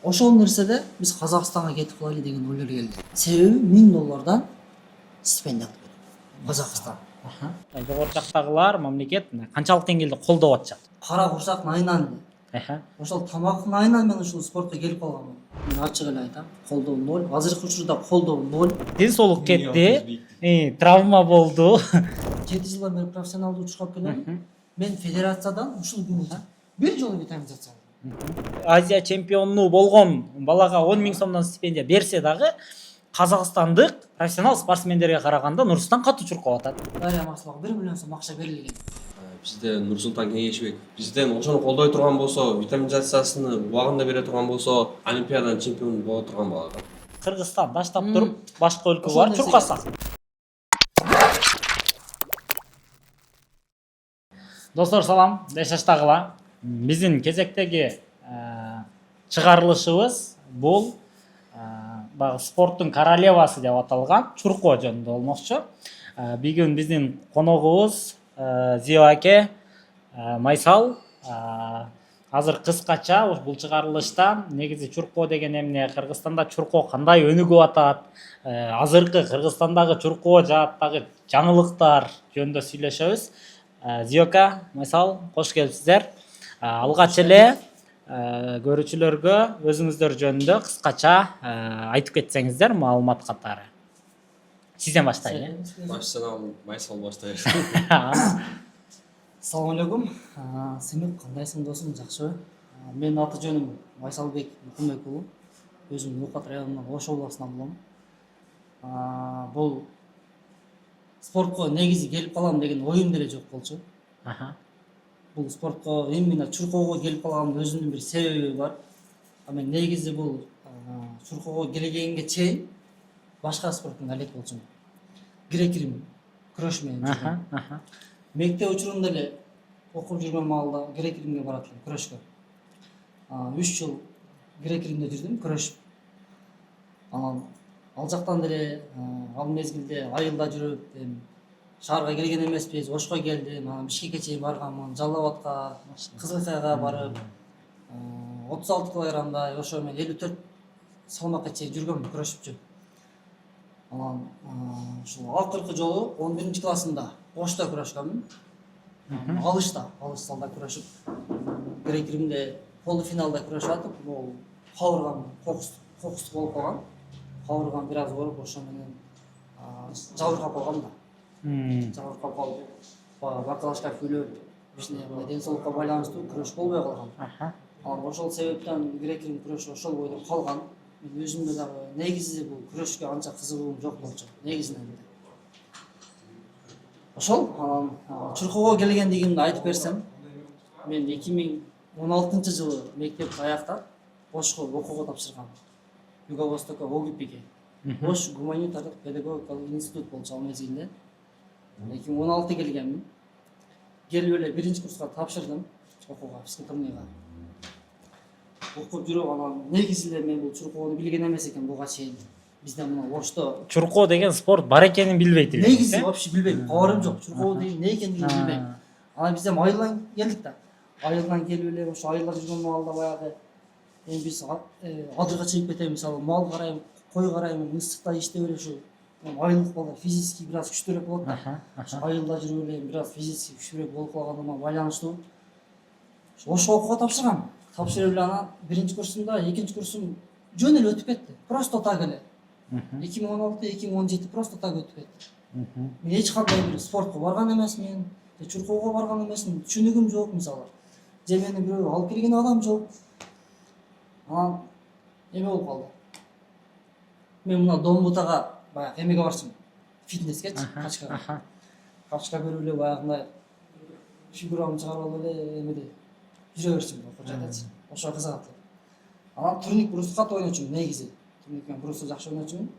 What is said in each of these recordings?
Ошол нерседе биз Казакстанга кетип калайлы деген ойлор келди. Себеби $1000 стипендия алып берет Казакстан. Жогору жактагылар мамлекет канчалык деңгээлде колдоп атышат? Кара курсак айынан эле. Ошол тамактын айынан мен ушул спортко келип калганмын. Мен ачык эле айтам, колдоо ноль. Азыркы учурда колдоо ноль. Денсаулык кетти, травма болду. 7 жылдан бери профессионалдуу учурга келем. Мен федерациядан ушул күнү бир жолу витаминизация алдым. Азия чемпиону болгон балага 10 000 сомдон стипендия берсе дагы казакстандык профессионал спортсмендерге караганда Нурсултан катуу чуркап атат. Дарья Маслова 1 миллион сом акча берилген. Бизде Нурсултан Кеңешбек бизден ошону колдой турган болсо, витаминизациясыны убагында бере турган болсо, олимпиаданын чемпиону боло турган бала. Кыргызстан баштап туруп башка өлкө бар чуркасак. Достор салам, Дешаштагыла. Биздин кезектеги чыгарылышыбыз бул багы спорттун королевасы деп аталган чуркоо жөнүндө болмокчу. Бүгүн биздин коногубуз Зио аке, Майсал. Азыр кыскача бул чыгарылышта негизи чуркоо деген эмне, Кыргызстанда чуркоо кандай өнүгүп атат, азыркы Кыргызстандагы чуркоо жааттагы жаңылыктар жөнүндө сүйлөшөбүз. Зио ака, Майсал, кош келипсиздер. Алгач эле көрүүчүлөргө өзүңүздөр жөнүндө кыскача айтып кетсеңиздер маалымат катары. Сизден баштайлы. Башынан Майсал баштайт. Assalamu алейкум. Сен кандайсың досум, жакшыбы? Менин аты жөнүм Майсалбек Мукумбек уулу. Өзүм Нукат районунан Ош областынан болом. Бул спортко негизи келип калам деген оюм деле жок болчу. Бул спортко именно чуркоого келип калганымдын өзүнүн бир себеби бар. Мен негизи бул чуркоого келгенге чейин башка спортун элек болчумун. Грек-рим күрөш менен жүргөм. Мектеп учурунда эле окуп жүргөн маалда грек-римге барат элем күрөшкө. 3 жыл грек-римде жүрдүм, күрөшүп. Анан ал жактан деле ал мезгилде айылда жүрүп, шаарга келген эмеспиз, Ошко келдим, анан Бишкекке чейин барганмын, Жалал Абадка, Кызылкаяга барып, 36 килограммда, ошо мен 54 салмакка чейин жүргөм, күрөшүпчү. Анан ушул акыркы жолу 11 классымда Ошто күрөшкөмүн. Алыш залда күрөшүп, грек-римде полуфиналда күрөшүп атып, бул кабыргам кокустук болуп калган. Кабыргам бир аз ооруп, ошо менен жабыркап калгам да. Жабыркап калып, бакалашка күлөп, бишне денсаулыкка байланыштуу күрөш болбой калган. Анан ошол себептен грек-рим күрөшү ошол бойдо калган. Мен өзүмдө дагы негизи бул күрөшкө анча кызыгуум жок болчу, негизинен эле. Ошол анан чуркоого келгендигимди айтып берсем, мен 2016-жылы мектепти аяктап Ошко окууга тапшыргам. Юго-Востокко ОГИПиге. Ош гуманитардык педагогикалык институт болчу ал мезгилде. 2016 келгенмин. Келип эле 1-курска тапшырдым окууга, физкультурныйга. Окуп жүрүп анан негизи эле мен бул чуркоону билген эмес экен буга чейин. Бизде мына Ошто Чуркоо деген спорт бар экенин билбейт элем. Негизи вообще билбейм, кабарым жок. Чуркоо деген эмне экенин билбейм. Анан биз айылдан келдик да. Айылдан келип эле ошо айылда жүргөн маалда баягы биз адырга чыгып кетем, мисалы мал карайм, кой карайм, ысыкта иштеп эле ушу айылдык балдар физически бир аз күчтүүрөөк болот да. Айылда жүрүп эле бир аз физически күчтүүрөөк болуп калгандыма байланыштуу Ошо окууга тапшыргам. Тапшырып эле анан 1-курсумда, 2-курсум жөн эле өтүп кетти. Просто так эле. 2016-2017 просто так өтүп кетти. Мен эч кандай бир спортко барган эмесмин, чуркоого барган эмесмин, түшүнүгүм жок мисалы. Же мени бирөө алып келген адам жок. Анан эме болуп калды. Мен мына Домбутага баягы эмеге барчумун. Фитнескечи, качкага. Качка көрүп эле баягындай фигурамды чыгарып алып эле эмеде жүрө берчүмүн, окуп жатачы. Ошо кызыгат. Анан турник брусу катуу ойночумун негизи. Турниккен брусу жакшы ойночумун.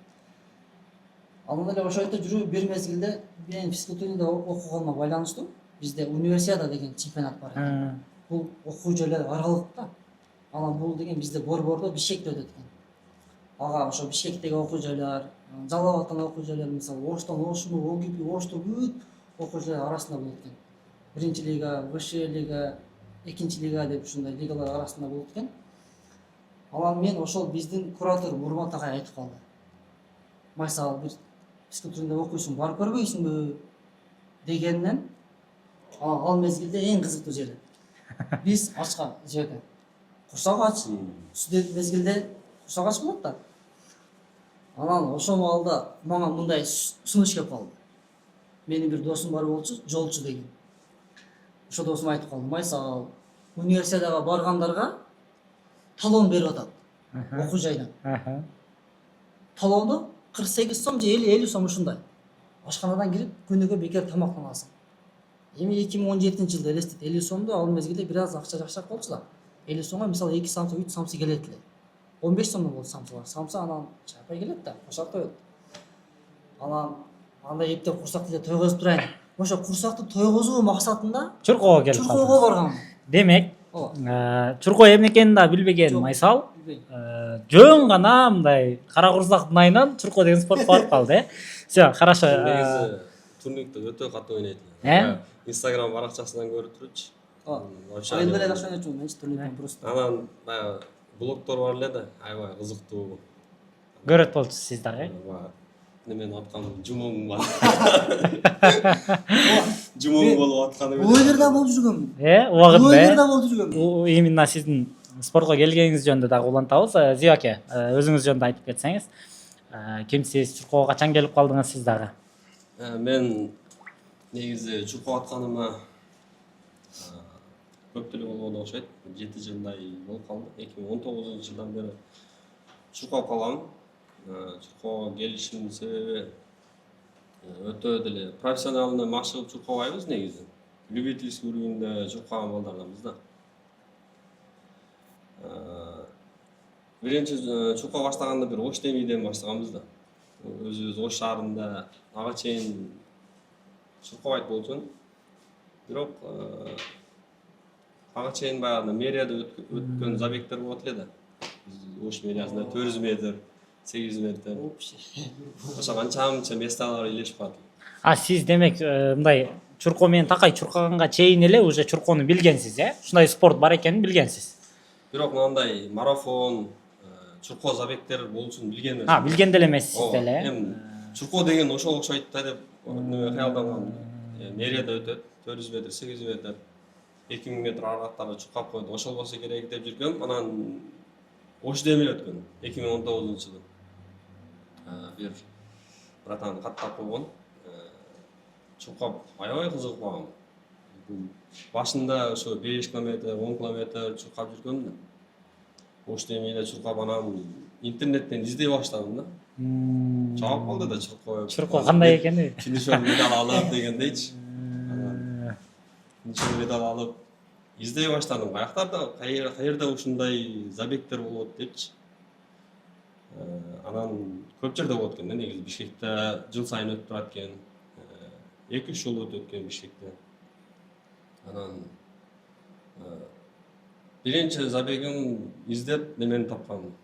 Андан эле ошондо жүрүп бир мезгилде мен физкультурныйда окуганга байланыштуу бизде универсиада деген чемпионат бар экен. Бул окуу жайлар аралык да. Анан бул деген бизде Борбордо Бишкекте өтөт экен. Ага ошо Бишкектеги окуу жайлар, Жалал Абадтан окуу жайлар, мисалы Оштон Ошму, ОГИПи, Ошто бүт окуу жайлар арасында болот экен. 1-лига, ВШ лига, 2 лига деп ушундай лигалар арасында болот экен. Анан мен ошол биздин куратор Урмат агай айтып калды. Майсал бир физкультурада окуйсуң, барып көрбөйсүңбү дегеннен ал мезгилде эң кызыктуу жери. Биз ачка жерде курсак ач, студент мезгилде курсак ач болот да. Анан ошол маалда мага мындай сунуш келип калды. Менин бир досум бар болчу, Жолчу деген. Ошо досум айтып калды, Майсал, универсиадага баргандарга талон берип атат. Окуу жайдан. Талону 48 сом же 50 сом ушундай. Ашканадан кирип күнүгө бекер тамактанасың. Эми 2017-жылда элестет 50 сомду ал мезгилде бир аз акча жакшыраак болчу да. 50 сомго мисалы 2 самсы, 3 самсы келет эле. 15 сомдон болду самсылар. Самсы анан чапай келет да, курсак тоет. Анан андай эптеп курсакты эле тойгозуп турайын. Ошо курсакты тойгозуу максатында Чуркоого келип Чуркоого баргам. Демек, Ооба. Чуркоо эмне экенин да билбеген Жок. Майсал жөн гана мындай кара курсактын айынан Чуркоо деген спортко барып калды, э? Все, хорошо. негизи турникте өтө катуу ойнойт. Инстаграм баракчасынан көрүп турчу. Мен деле жакшы ойнойчумун, менчи турниктен просто. Анан баягы блогдор бар эле да, аябай кызыктуу. Көрөт болчусуз сиз дагы. Немен аткан жумуң бар. Жумуң болуп атканы Бул жерде болуп жүргөм. Убагында. Бул жерде болуп жүргөм. Именно сиздин спортко келгениңиз жөнүндө дагы улантабыз. Зия аке, өзүңүз жөнүндө айтып кетсеңиз. Кимсиз, Чуркоого качан келип калдыңыз сиз дагы? Мен негизи Чуркоо атканыма көп деле болгону окшойт. 7 жылдай болуп калды. 2019-жылдан бери Чуркоого калгам. Чуркоого келишимдин себеби өтө деле профессионалдуу машыгып чуркабайбыз негизи. Любительский уровеньде чуркаган балдарданбыз да. Биринчи чуркоо баштаганда бир Ош демейден баштаганбыз да. Өзүбүз Ош шаарында ага чейин чуркабайт болчун. Бирок ага чейин баягы мэрияда өткөн забегтер болот эле да. Ош мэриясында 400 метр, 800 метр. Ошо канча месталар илешип калат. Сиз демек мындай Чуркоо менен такай чуркаганга чейин эле уже чуркоону билгенсиз, э? Ушундай спорт бар экенин билгенсиз. Бирок мындай марафон, чуркоо забегтер болушун билген эмес. Билген деле эмессиз деле, э? Эми чуркоо деген ошого окшойт да деп кыялданган. Мэрияда өтөт, 400 метр, 800 метр, 2000 метр аракаттарды чуркап койду. Ошол болсо керек деп жүргөм. Анан Ош демей өткөн 2019-жылы. Бир братан каттап койгон. Чуркап аябай кызыгып калгам. Башында ошо 5 километр, 10 километр чуркап жүргөм да. Ош демейде чуркап анан интернеттен издей баштадым да. Чаап калды да чуркоо. Чуркоо кандай экени? Финишер медаль алып дегендейчи. Финишер медаль алып издей баштадым. Каяктарда каерде ушундай забегтер болот депчи. Анан көп жерде болот экен да, негизи Бишкекте жыл сайын өтүп турат экен. 2-3 жыл өтөт экен Бишкекте. Анан биринчи забегим издеп немени тапкам.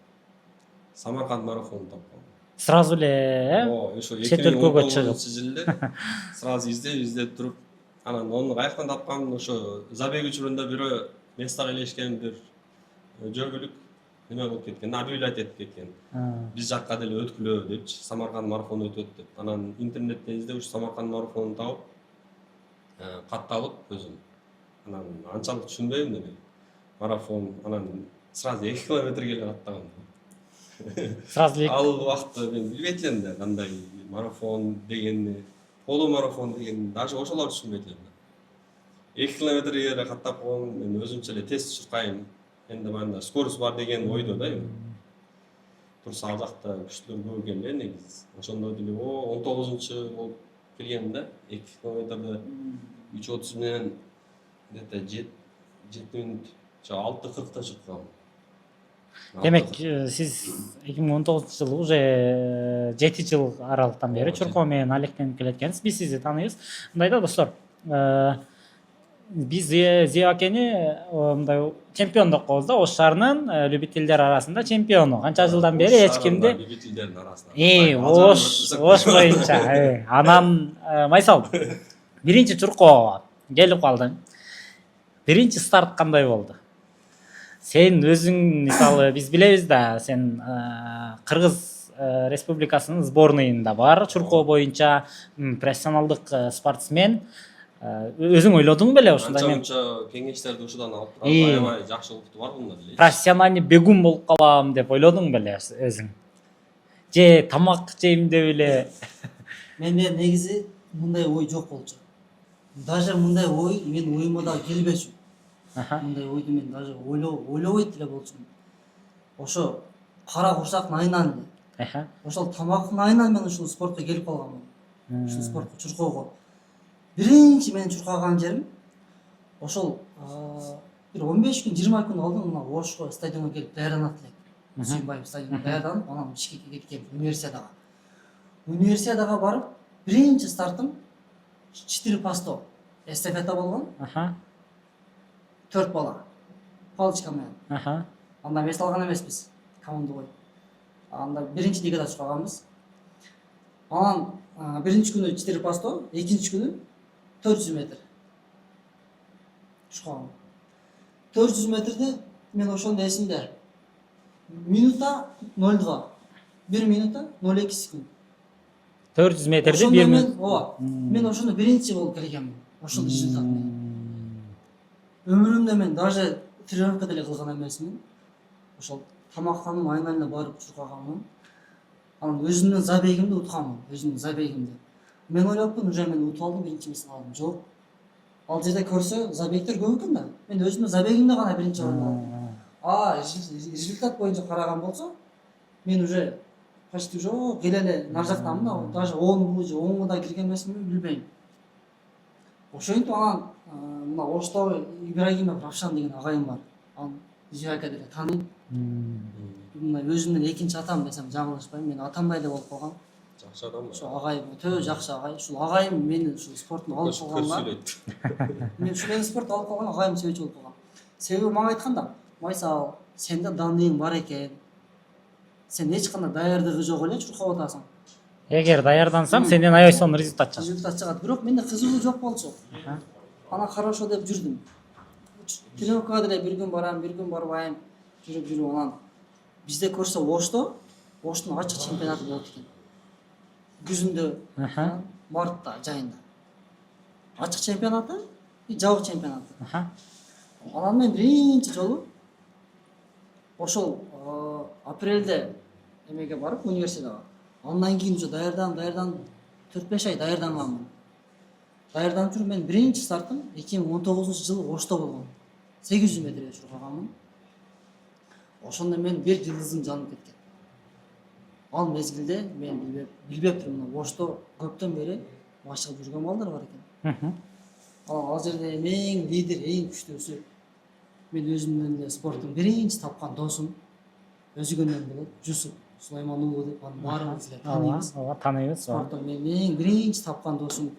Самарканд марафонун тапкам. Сразу эле, Ошо чет өлкөгө чыгып. 2019-жылы сразу издеп туруп, анан ону каяктан тапкам? Ошо забег учурунда бирөө местага илешкен бир жөгүлүк неме болуп кеткен, объявлять этип кеткен. Биз жакка деле өткүлө депчи, Самарканд марафону өтөт деп. Анан интернеттен издеп ушу Самарканд марафонун тауып, катталып өзүм. Анан анчалык түшүнбөйм неме. Марафон, анан сразу 2 километрге эле аттагам. Сразу Ал убакытта мен билбейт элем да, кандай марафон дегенди, полумарафон дегенди, даже ошолор түшүнбөйт элем. 2 километрге эле каттап койгом, мен өзүмчө эле тез чуркайм. Энди мында скорость бар деген ойдо да эми. Турса ал жакта күчтөр көп экен эле негизи. Ошондой деле 19-жы болуп келгем да, 2 километрде 3:30 менен где-то 7 минут, 6:40-та чуркагам. Демек, сиз 2019-жылы уже 7 жыл аралыктан бери Чуркоо менен алектенип келеткенсиз. Биз сизди тааныйбыз. Мындай да достор, биз Зия акени мындай чемпион деп коебуз да, Ош шаарынын любительдер арасында чемпиону. Канча жылдан бери эч кимди любительдердин арасында. Ош боюнча. Анан Майсал, биринчи Чуркоого келип калдың. Биринчи старт кандай болду? сен өзүң мисалы биз билебиз да сен Кыргыз Республикасынын сборныйында бар чуркоо боюнча профессионалдык спортсмен. Өзүң ойлодуң беле ушундай мен Анча кеңештерди ушудан алып турат, Ии. аябай жакшы укту бар булар эле. профессиональный бегун болуп калам деп ойлодуң беле өзүң? Же тамак жейм деп эле? Менде негизи мындай ой жок болчу. Даже мындай ой менин оюма да келбечү. Аха. Мындай ойду мен даже ойлобойт эле болчумун. Ошо кара курсактын айынан эле. Аха. Ошол тамактын айынан мен ушул спортко келип калганмын. Ушул спортко чуркоого. Биринчи менин чуркаган жерим ошол бир 15 күн 20 күн алдын мына Ошко стадионго келип даярданат элек. Сүйүнбаев стадионуна даярданып, анан Бишкекке кеткем универсиадага. Универсиадага барып, биринчи стартым 4 пасто эстафета болгон. Аха. 4 бала. Палочка менен. Аха. Анда мест алган эмеспиз. Команда коюп. Анда биринчи лигада чуркаганбыз. Анан биринчи күнү 4 пасто, экинчи күнү 400 метр. Чуркаган. 400 метрде мен ошондо эсимде. Минута 0-2. 1 минута 02 секунд. 400 метрде Ошондо 1 мен, минут. ооба, мен ошондо биринчи болуп келгенмин. Ошол результат менен. Өмүрүмдө мен даже тренировка деле кылган эмесмин. Ошол тамактанып айынан эле барып чуркаганмын. Анан өзүмдүн забегимди утканмын, өзүмдүн забегимди. Мен ойлопмун, уже мен утуп алдым, биринчи месте алдым. Жок. Ал жерде көрсө, забегтер көп экен да. Мен өзүмдүн забегимде гана биринчи орун алдым. Результат боюнча караган болсо, мен уже почти уже келе эле нар жактамын да, даже 10 же 10 да кирген эмесминби билбейм. Ошентип анан мына Оштогу Ибрагимов Равшан деген агайым бар. Анын Жүйака деле тааныйм. Мына өзүмдүн экинчи атам десем жаңылышпайм. Мен атамдай эле болуп калгам. Жакшы адам. Ошо агайым өтө жакшы агай. Ушул агайым мени ушул спорттун алып калганга. Мен ушул мени спортту алып калган агайым себепчи болуп калгам. Себеби мага айтканда, Майсал, сенде данлыгың бар экен. Сен эч кандай даярдыгы жок эле чуркап атасың. Эгер даярдансаң, сенден аябай сонун результат чыгат. Результат чыгат. Бирок менде кызыгуу жок болчу. Ана хорошо деп жүрдүм. Тренировкага деле бир күн барам, бир күн барбайм. Жүрүп анан бизде көрсө Оштун ачык чемпионаты болот экен. Күзүндө, мартта, жайында. Ачык чемпионаты и жабык чемпионаты. Анан мен биринчи жолу ошол апрелде эмеге барып университетке. Андан кийин уже даярданып 4-5 ай даярданганмын. Даярданып жүрүп мен биринчи стартым 2019-жылы Ошто болгон. 800 метрге чуркаганмын. Ошондо мен бир жылдызым жанып кеткен. Ал мезгилде мен билбептирмин, мына Ошто көптөн бери машыгып жүргөн балдар бар экен. Ал жерде эң лидер, эң күчтүүсү мен өзүмдүн эле спорттун биринчи тапкан досум өзүгөнөн болот, Жусуп Сулайман уулу деп аны баарыбыз эле тааныйбыз. Ооба, тааныйбыз. Спорттон мен эң биринчи тапкан досум,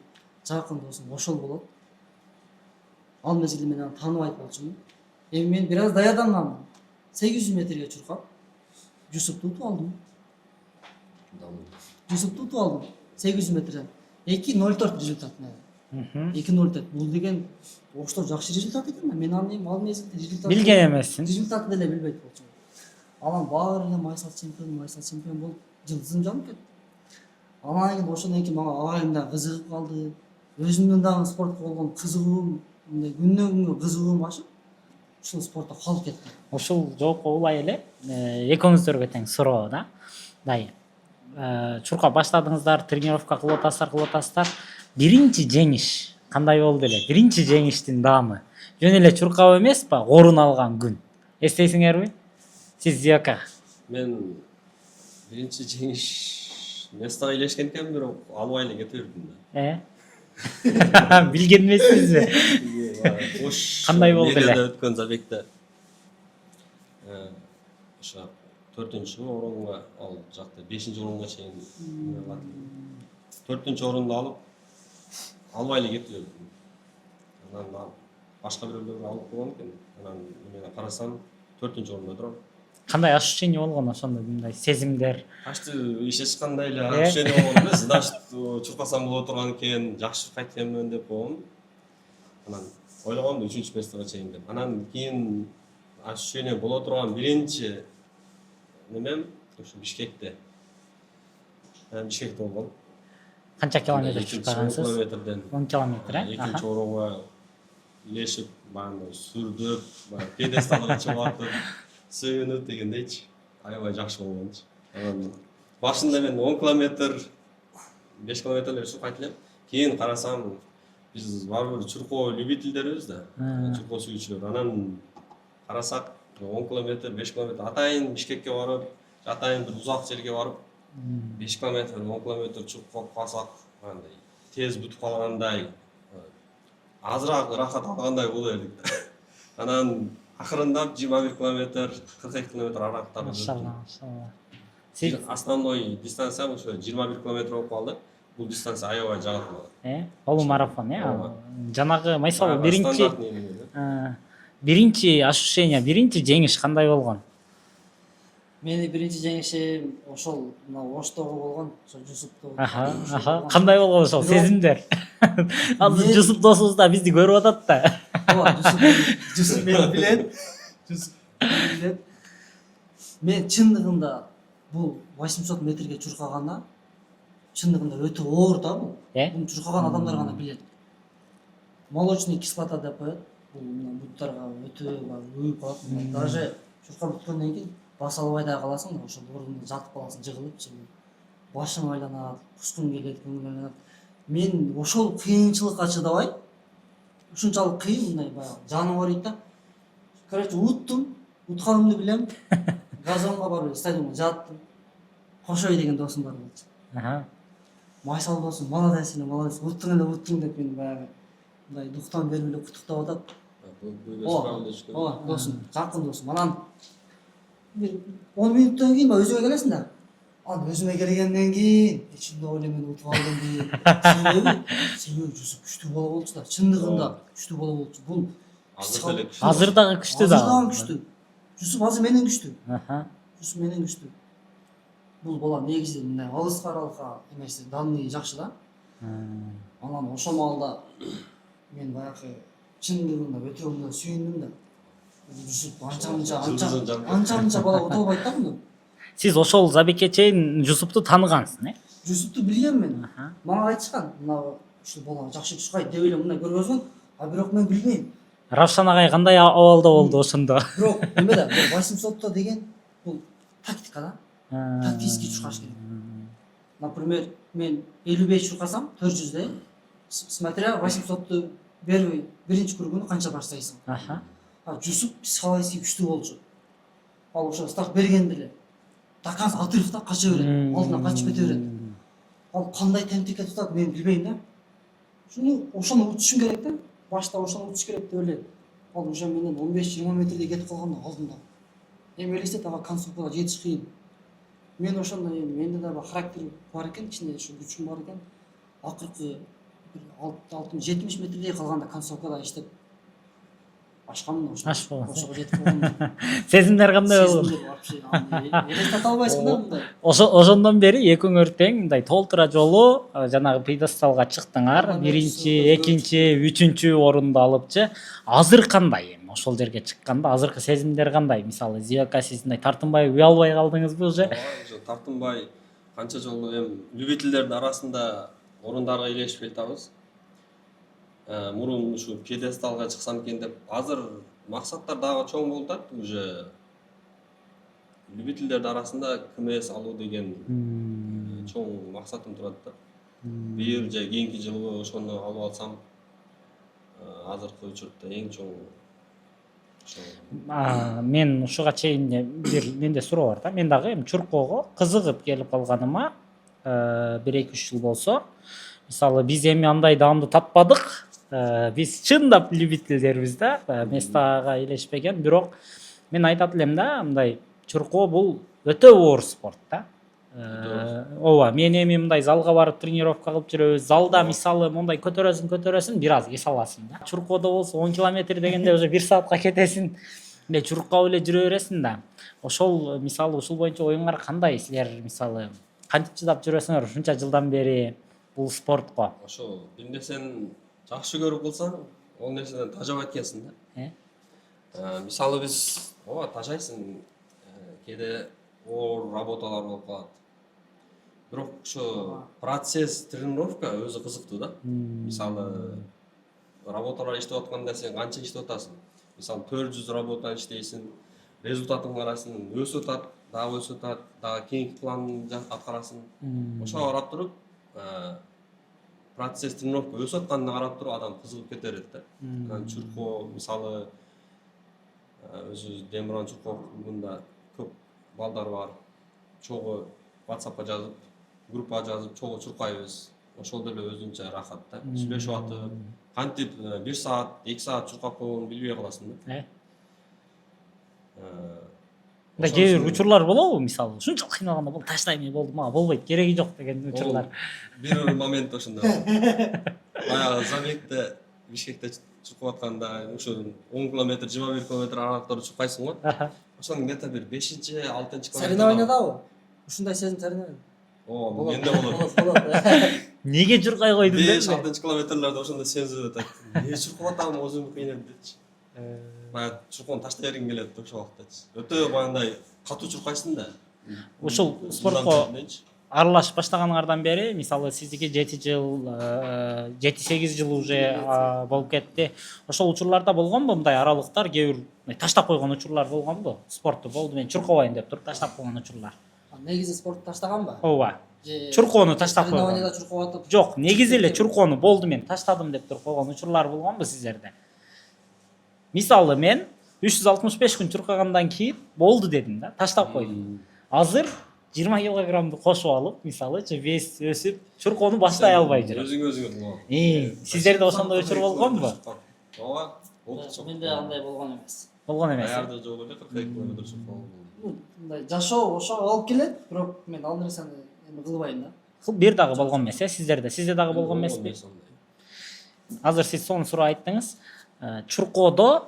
жакын досум ошол болот. Ал мезгилде мен аны тааныбайт болчумун. Эми мен бир аз даярданганмын. 800 метрге чуркап Жусупту утуп алдым. Жусупту утуп алдым 800 метрден. 2:04 результат менен. 2:04. Бул деген Ошто жакшы результат экен да. Мен аны ал мезгилде результат Билген эмессиң. Результатын деле билбейт болчумун. Анан баары эле Майсал чемпион болуп жылдызым жанып кетти. Анан кийин ошондон кийин мага агайым да кызыгып калды. Өзүмдүн дагы спортко болгон кызыгуум, мындай күндөн күнгө кызыгуум ашып, ушул спортто калып кеттим. Ушул жоопко улай эле экөөңүздөргө тең суроо да. Дай. Чуркап баштадыңыздар, тренировка кылып атасыздар. Биринчи жеңиш кандай болду эле? Биринчи жеңиштин даамы. Жөн эле чуркап эмес ба, орун алган күн. Эстейсиңерби? Сиз Зияка. Мен биринчи жеңиш местага илешкен экенмин, бирок албай эле кете бердим да. Билген эмессизби? Кандай болду эле? Мерияда өткөн забегде ошо 4-орунга, ал жакта 5-орунга чейин 4-орунду алып албай эле кетип бердим. Анан башка бирөөлөр алып койгон экен. Анан мен карасам 4-орунда турам. Кандай ощущение болгон ошондо, мындай сезимдер? Почти ишечкандай эле ощущение болгон эмес. Значит, чуркасам боло турган экен, жакшы кайтемин деп болгом. Анан ойлогом 3-местеге чейин деп. Анан кийин ощущение боло турган биринчи немем ушу Бишкекте. Бишкекте болгон. Канча километр Экинчи 10 чыккансыз? километрден 10 километр, экинчи орунга илешип, баягы сүрдөп, баягы пьедесталга чыгып атып, сүйүнүп дегендейчи. Аябай жакшы болгончу. Анан башында мен 10 километр, 5 километрлер чуркайт элем. Кийин карасам, биз барбыр чуркоо любительдерибиз да. Чуркоо сүйүүчүлөр. Анан карасак 10 километр, 5 километр атайын Бишкекке барып, атайын бир узак жерге барып, 5 километр, 10 километр чуркап калсак, андай тез бүтүп калгандай, азыраак ырахат алгандай боло бердик да. Анан акырындап 21 километр, 42 километр аралыктарда Машалла, машалла. Сиз основной дистанция ошо 21 километр болуп калды. Бул дистанция аябай жагат мага. полумарафон, Ооба. Жанагы майсалуу Стандарт немеге. биринчи ощущение, биринчи жеңиш кандай болгон? Менин биринчи жеңишим ошол мына Оштогу болгон, ошо Жусуптогу. Кандай болгон ошол сезимдер? Азыр Жусуп досубуз да бизди көрүп атат да. Ооба, Жусуп мени билет. Жусуп мени билет. Мен чындыгында бул 800 метрге чуркаганда чындыгында өтө оор да бул. Буну чуркаган адамдар гана билет. Молочный кислота деп коет. Бул мына буттарга өтө үйүп калат. Даже чуркап бүткөндөн кийин бас албай да каласың да, ошол орунда жатып каласың жыгылып, башың айланат, кускуң келет, көңүл айланат. Мен ошол кыйынчылыкка чыдабай, ушунчалык кыйын, мындай баягы жаным ооруйт да. Короче, уттум, утканымды билем. Газонго барып стадионго жаттым. Кошой деген досум бар болчу. Майсал досум, молодец, уттуң деп мени баягы мындай дуктан берип эле куттуктап атат. Ооба, досум, жакын досум. Анан бир 10 мүнөттөн кийин өзүмө келесиң да. Анан өзүмө келгенден кийин ичимде ойлойм, мен утуп алдым дейм. Себеби Жусуп күчтүү бала болчу да, чындыгында күчтүү бала болчу. Бул Азыр дагы күчтүү да. Азыр дагы күчтүү. Жусуп азыр менен күчтүү. Жусуп менен күчтүү. Бул бала негизи мындай алыска аралыкка эмеси, данный жакшы да. Анан ошол маалда мен баягы чындыгында өтө мындай сүйүндүм да. Жусуп анча бала утуп албайт да муну. Сиз ошол забекке чейин Жусупту тааныгансыз, Жусупту билем мен. Мага айтышкан, мына ушул бала жакшы чуркайт деп эле мындай көргөзгөн, а бирок мен билбейм. Равшан агай кандай абалда болду ошондо? Бирок эмеде, 800-то деген бул тактика да. Тактически чуркаш керек. Например, мен 55 чуркасам 400-дө, смотря 800-ту бербей биринчи көргөндө канча баштайсың. Жусуп психологически күчтүү болчу. Ал ошо старт бергенде эле такан отрыв да кача берет, алдына качып кете берет. Ал кандай темпке тутат мен билбейм да. Ошону утушум керек да. Башта ошону утуш керек деп эле. Ал уже менен 15-20 метрде кетип калганда алдымда. Эми элестет, ага концовкага жетиш кыйын. Мен ошондо менде да характер бар экен, ичинде ушу күчүм бар экен. Акыркы 60-70 метрдей калганда концовкада иштеп ашканмын ошого жетип калгам. Сезимдер кандай болду? Сезимдер вообще элестете албайсың да мындай. Ошондон бери экөөңөр тең мындай толтура жолу жанагы пьедесталга чыктыңар. Биринчи, экинчи, үчүнчү орунду алыпчы. Азыр кандай эми ошол жерге чыкканда азыркы сезимдер кандай? Мисалы, Зияка сиз мындай тартынбай уялбай калдыңызбы уже? Ооба, тартынбай канча жолу эми любительдердин арасында орундарга илешип жатабыз. Мурун ушу пьедесталга чыксам экен деп, азыр максаттар дагы чоң болуп атат. Уже любительдердин арасында КМС алуу деген чоң максатым турат да. Бир же кийинки жылы ошону алып алсам, азыркы учурда эң чоң мен ушуга чейин бир менде суроо бар да. Мен дагы эми чуркоого кызыгып келип калганыма 1-2 жыл болсо, мисалы биз эми андай даамды таппадык. Биз чындап любительдербиз да, местага илешпеген, бирок мен айтат элем да, мындай чуркоо бул өтө оор спорт да. Ооба, мен эми мындай залга барып тренировка кылып жүрөбүз. Залда мисалы мондай көтөрөсүң, бир аз эс аласың да. Чуркоодо болсо 10 километр дегенде уже 1 саатка кетесиң. Эле чуркап эле жүрө бересиң да. Ошол мисалы ушул боюнча оюңар кандай? Силер мисалы кантип чыдап жүрөсүңөр ушунча жылдан бери бул спортко? Ошо бир нерсени жакшы көрүп кылсаң, ол нерседен тажабайт экенсиң да. Мисалы биз ооба ташайсың, кээде оор работалар болуп калат. Бирок ошо процесс тренировка өзү кызыктуу да. Мисалы работалар иштеп атканда сен канча иштеп атасың? Мисалы 400 работа иштейсиң, результатын карайсың, өсүп атат, дагы кийинки планды аткарасың. Ошого карап туруп, процесс тренировка өсүп атканына карап туруп адам кызыгып кете берет да. Чуркоо мисалы өзү Демиран Чуркоо клубунда көп балдар бар. Чогуу WhatsAppка жазып, группага жазып, чогуу чуркайбыз. Ошол деле өзүнчө рахат да. Сүйлөшүп атып, кантип 1 саат, 2 саат чуркап койгонун билбей каласың да. Да кээ бир учурлар болобу, мисалы, ушунчалык кыйналганда бул таштайм болду, мага болбойт, кереги жок деген учурлар. Бир момент ошондой. Баягы Забекте Бишкекте чуркап атканда ушу 10 километр, 21 километр аралыктарда чуркайсың го. Ошонун где-то бир 5-6 километр. Соревнованиядабы? Ушундай сезим соревнование. Менде болот. Неге чуркай койдун деп? 5-6 километрлерде ошондой сезип атат. Эмне чуркап атам, өзүмдү кыйнап депчи. Баягы чуркоону таштай бергим келет ошол убактачы. Өтө баягындай катуу чуркайсың да. Ушул спортко аралашып баштаганыңардан бери, мисалы, сиздики 7-8 жыл уже болуп кетти. Ошол учурларда болгонбу мындай аралыктар, кээ бир таштап койгон учурлар болгонбу? Спорту болду, мен чуркабайын деп туруп таштап койгон учурлар. Негизи спорту таштаганбы? Ооба. Чуркоону таштап койгон. Соревнованияда чуркап атып. Жок, негизи эле чуркоону болду, мен таштадым деп туруп койгон учурлар болгонбу сиздерде? Мисалы, мен 365 күн чуркагандан кийин болду дедим да, таштап койдум. Азыр 20 килограммды кошуп алып, мисалычы вес өсүп, чуркоону баштай албай жүрөм. Өзүңө кылган. Сиздерде ошондой учур болгонбу? Ооба. Менде андай болгон эмес. Болгон эмес. Аярда жок эле 40 километр чуркап. Мындай жашоо ошо алып келет, бирок мен ал нерсени эми кылбайм да. Бир дагы болгон эмес, сиздерде. Сизде дагы болгон эмеспи? Азыр сиз сону суроо айттыңыз. Чуркоодо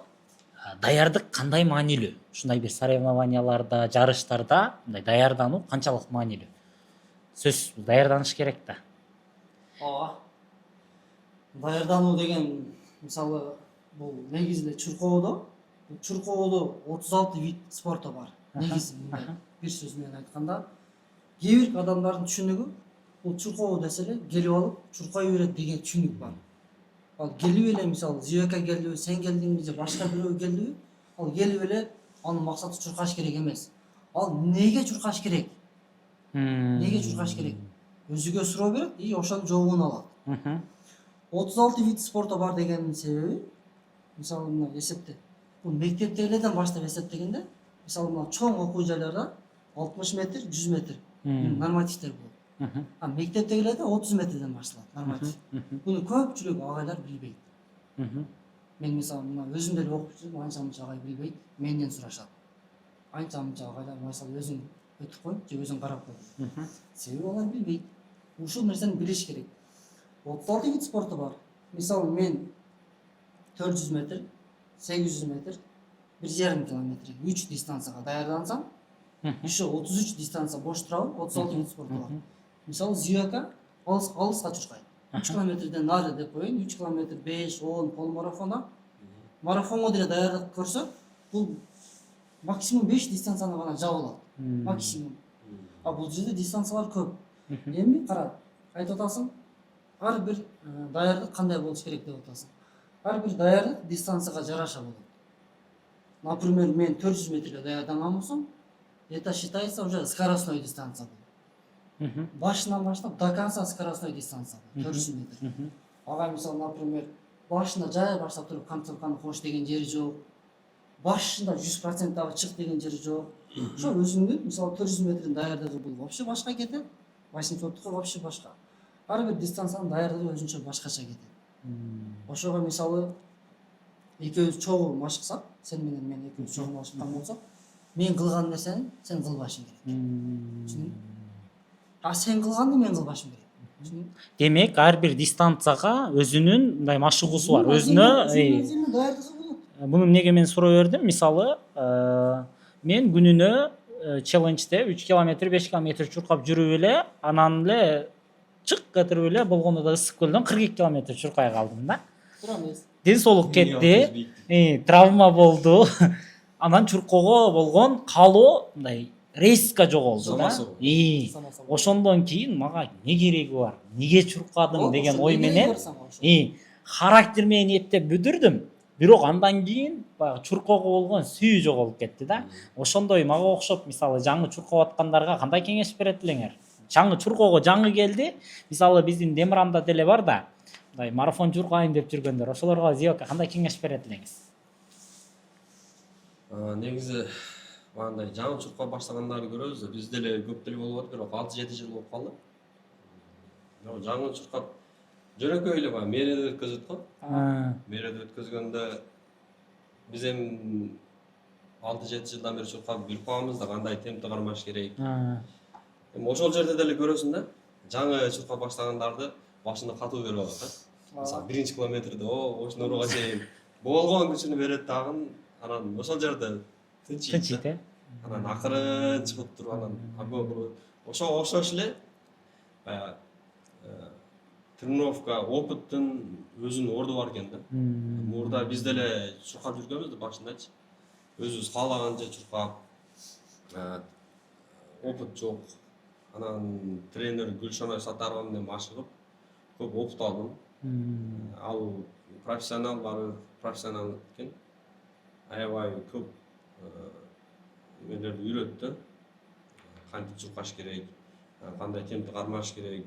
даярдык кандай маанилүү? Ушундай бир соревнованияларда, жарыштарда мындай даярдануу канчалык маанилүү? Сөзсүз даярданыш керек да. Ооба. Даярдануу деген мисалы бул негизи эле чуркоодо 36 вид спорту бар. Негизи бир сөз менен айтканда, кээ бир адамдардын түшүнүгү бул чуркоо десе эле келип алып чуркай берет деген түшүнүк бар. Ал келип эле мисалы Зүйөкө келдиби, сен келдиңби же башка бирөө келдиби? Ал келип эле анын максаты чуркаш керек эмес. Ал неге чуркаш керек? Неге чуркаш керек? Өзүгө суроо берет и ошонун жообун алат. 36 вид спорту бар дегенин себеби, мисалы мына эсепте, бул мектептегилерден баштап эсептегенде, мисалы мына чоң окуу жайларда 60 метр, 100 метр нормативдер болот. А мектептегилерде 30 метрден башталат норматив. Буну көпчүлүк агайлар билбейт. Мен мисалы мына өзүм деле окуп жүрсөм, анча-мынча агай билбейт, менден сурашат. Анча-мынча агайлар мисалы өзүң өтүп кой, же өзүң карап кой. Себеби алар билбейт. Ушул нерсени билиш керек. 36 вид спорту бар. Мисалы мен 400 метр, 800 метр, 1,5 километр, 3 дистанцияга даярдансам, еще 33 дистанция бош турабы, 36 вид спорту бар. Мисалы Зүйөкө алыска чуркайт. 3 километрден нары деп коеюн, 3 километр, 5, 10 полмарафона. Марафонго деле даярдык көрсө, бул максимум 5 дистанцияны гана жабылат. Максимум. А бул жерде дистанциялар көп. Эми кара, айтып атасың, ар бир даярдык кандай болуш керек деп атасың. Ар бир даярдык дистанцияга жараша болот. Например, мен 400 метрге даярданган болсом, это считается уже скоростной дистанция. Башынан баштап до конца скоростной дистанция 400 метр. Ага мисалы, например, башында жай баштап туруп концовканы кош деген жери жок. Башында 100% дагы чык деген жери жок. Ошо өзүңдүн мисалы 400 метрдин даярдыгы бул вообще башка кетет. 800 вообще башка. Ар бир дистанциянын даярдыгы өзүнчө башкача кетет. Ошого мисалы экөөбүз чогуу машыксак, сен менен мен экөөбүз чогуу машыккан болсок, мен кылган нерсени сен кылбашың керек. Түшүндүңбү? А сен кылганды мен кылбашым керек. Түшүндүңбү? Демек, ар бир дистанцияга өзүнүн мындай машыгуусу бар. Өзүнө даярдыгы болот. Муну эмнеге мен суроо бердим? Мисалы, мен күнүнө челленджде 3 километр, 5 километр чуркап жүрүп эле, анан эле чык кетирип эле болгондо да ысык көлдөн 42 километр чуркай калдым да. Туура эмес. ден соолук Эң кетти, алтыз бийиктик. травма болду. Анан чуркоого болгон каалоо мындай резко жоголду да. Самасы бар. Самасы бар. Ошондон кийин мага не кереги бар, эмнеге чуркадым деген Ошо ой эмне менен барсаң ошо. характер менен эптеп бүдүрдүм. Бирок андан кийин баягы чуркоого болгон сүйүү жоголуп кетти да. Ошондой мага окшоп мисалы жаңы чуркап аткандарга кандай кеңеш берет элеңер? Жаңы чуркоого жаңы келди. Мисалы биздин Демирамда деле бар да. Мындай марафон чуркайын деп жүргөндөр. Ошолорго Зиока кандай кеңеш берет элеңиз? Негизи андай жаңы чуркап баштагандарды көрөбүз. Биз деле көп деле болуп атат, бирок 6-7 жыл болуп калды. Жаңы чуркап жөнөкөй эле баягы мээреде өткөзөт го. Мээреде өткөзгөндө биз эми 6-7 жылдан бери чуркап жүрүп калганбыз да, кандай темпти кармаш керек. Эми ошол жерде деле көрөсүң да, жаңы чуркап баштагандарды башында катуу берип алат да. Мисалы 1-километрде ошондорго чейин болгон күчүнү берет дагы, анан ошол жерде тынчыйт. Анан акырын чыгып туруп анан ошош эле баягы тренировка опыттын өзүнүн орду бар экен да. Мурда биз деле чуркап жүргөнбүз да башындачы. Өзүбүз каалаганча чуркап, опыт жок. Анан тренер Гүлшанай Сатарова менен машыгып көп опыт алдым. Ал профессионал бар, профессионал экен. Аябай көп эмелерди үйрөттү. Кантип чуркаш керек, кандай темпти кармаш керек.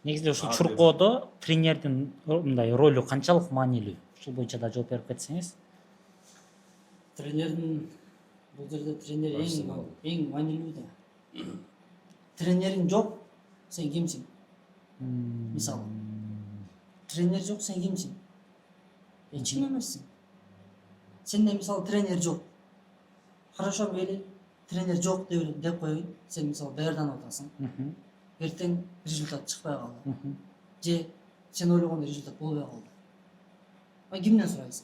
Негизи ушул чуркоодо тренердин мындай ролу канчалык маанилүү? Ушул боюнча да жооп берип кетсеңиз. Тренердин бул жерде тренер эң маанилүү да. Тренериң жок, сен кимсиң? Мисалы. Тренер жок, сен кимсиң? Эч ким эмессиң. Сенде мисалы тренер жок. Хорошо мейли, тренер жок деп коеюн. Сен мисалы даярданып атасың. Эртең результат чыкпай калды. Же сен ойлогондой результат болбой калды. Кимден сурайсың?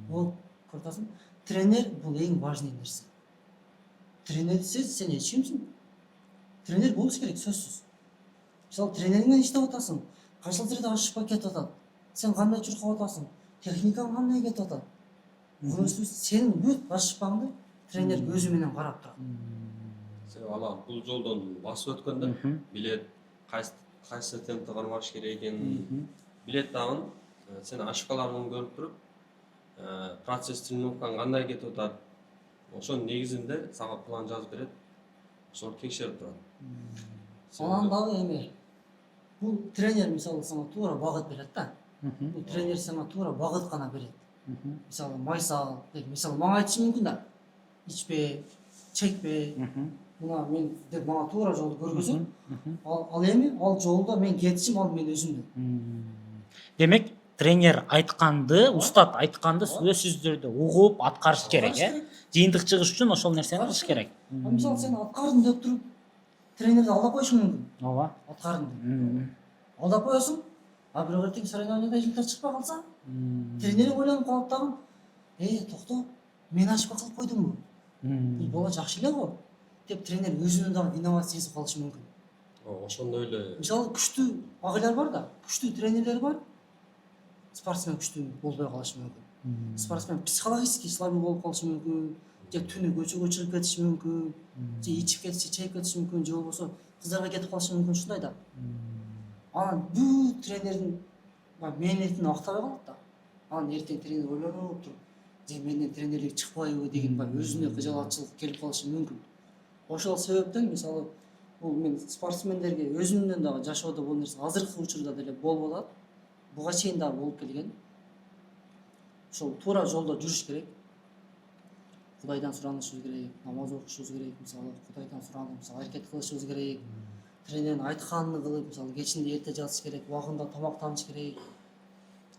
Вот, көрүп тренер бул эң важный нерсе. Тренерсиз сен эч кимсиң? Тренер болуш керек сөзсүз. Мисалы тренериң менен иштеп атасың. Кайсыл жерде ашышпай кетип атат. Сен кандай чуркап атасың? Техникаң кандай кетип атат? Сенин бүт ашышпаңды тренер көзү менен карап турат. Себеби ала бул жолдон басып өткөндө билет кайсы темпти кармаш керек экенин билет дагы. Сен ошибкаларыңды көрүп туруп, процесс тренировкаң кандай кетип атат, ошонун негизинде сага план жазып берет. Ошол текшерип турат. Анан дагы эме бул тренер мисалы сага туура багыт берет да. Бул тренер сага туура багыт гана берет. Мисалы майсал деп мисалы мага айтышы мүмкүн да. Ичпе, чекпе. Мына мен деп мага туура жолду көргөзөт. Ал эми ал жолдо мен кетишим ал мен өзүмдүн. Демек, тренер айтканды, устат айтканды сөзсүз түрдө угуп аткарыш керек, Жыйынтык чыгыш үчүн ошол нерсени кылыш керек. Мисалы сен аткардым деп туруп тренерди алдап коюшуң мүмкүн. Ооба. Аткардым деп. Алдап коесуң. Бирок эртең соревнованияда результат чыкпай калса, тренер ойлонуп калат дагы. Токто, мен ошибка кылып койдумбу? Бул бала жакшы эле го деп тренер өзүнүн дагы виноват сезип калышы мүмкүн. Ошондой эле. Мисалы күчтүү агайлар бар да, күчтүү тренерлер бар. Спортсмен күчтүү болбой калышы мүмкүн. Спортсмен психологически слабый болуп калышы мүмкүн. Же түнү көчөгө чыгып кетиши мүмкүн. Же ичип кетиши, чегип кетиши мүмкүн. Же болбосо кыздарга кетип калышы мүмкүн ушундай да. Анан бүт тренердин мээнетин актабай калат да. Анан эртең тренер ойлонуп туруп, же менден тренерлик чыкпайбы деген өзүнө кыжалатчылык келип калышы мүмкүн. Ошол себептен мисалы бул мен спортсмендерге өзүмдөн дагы жашоодо бул нерсе азыркы учурда деле болуп атат. Буга чейин дагы болуп келген. Ошол туура жолдо жүрүш керек. Кудайдан суранышыбыз керек, намаз окушубуз керек, мисалы Кудайдан суранып, мисалы аракет кылышыбыз керек. Тренердин айтканын кылып, мисалы кечинде эрте жатыш керек, убагында тамактаныш керек.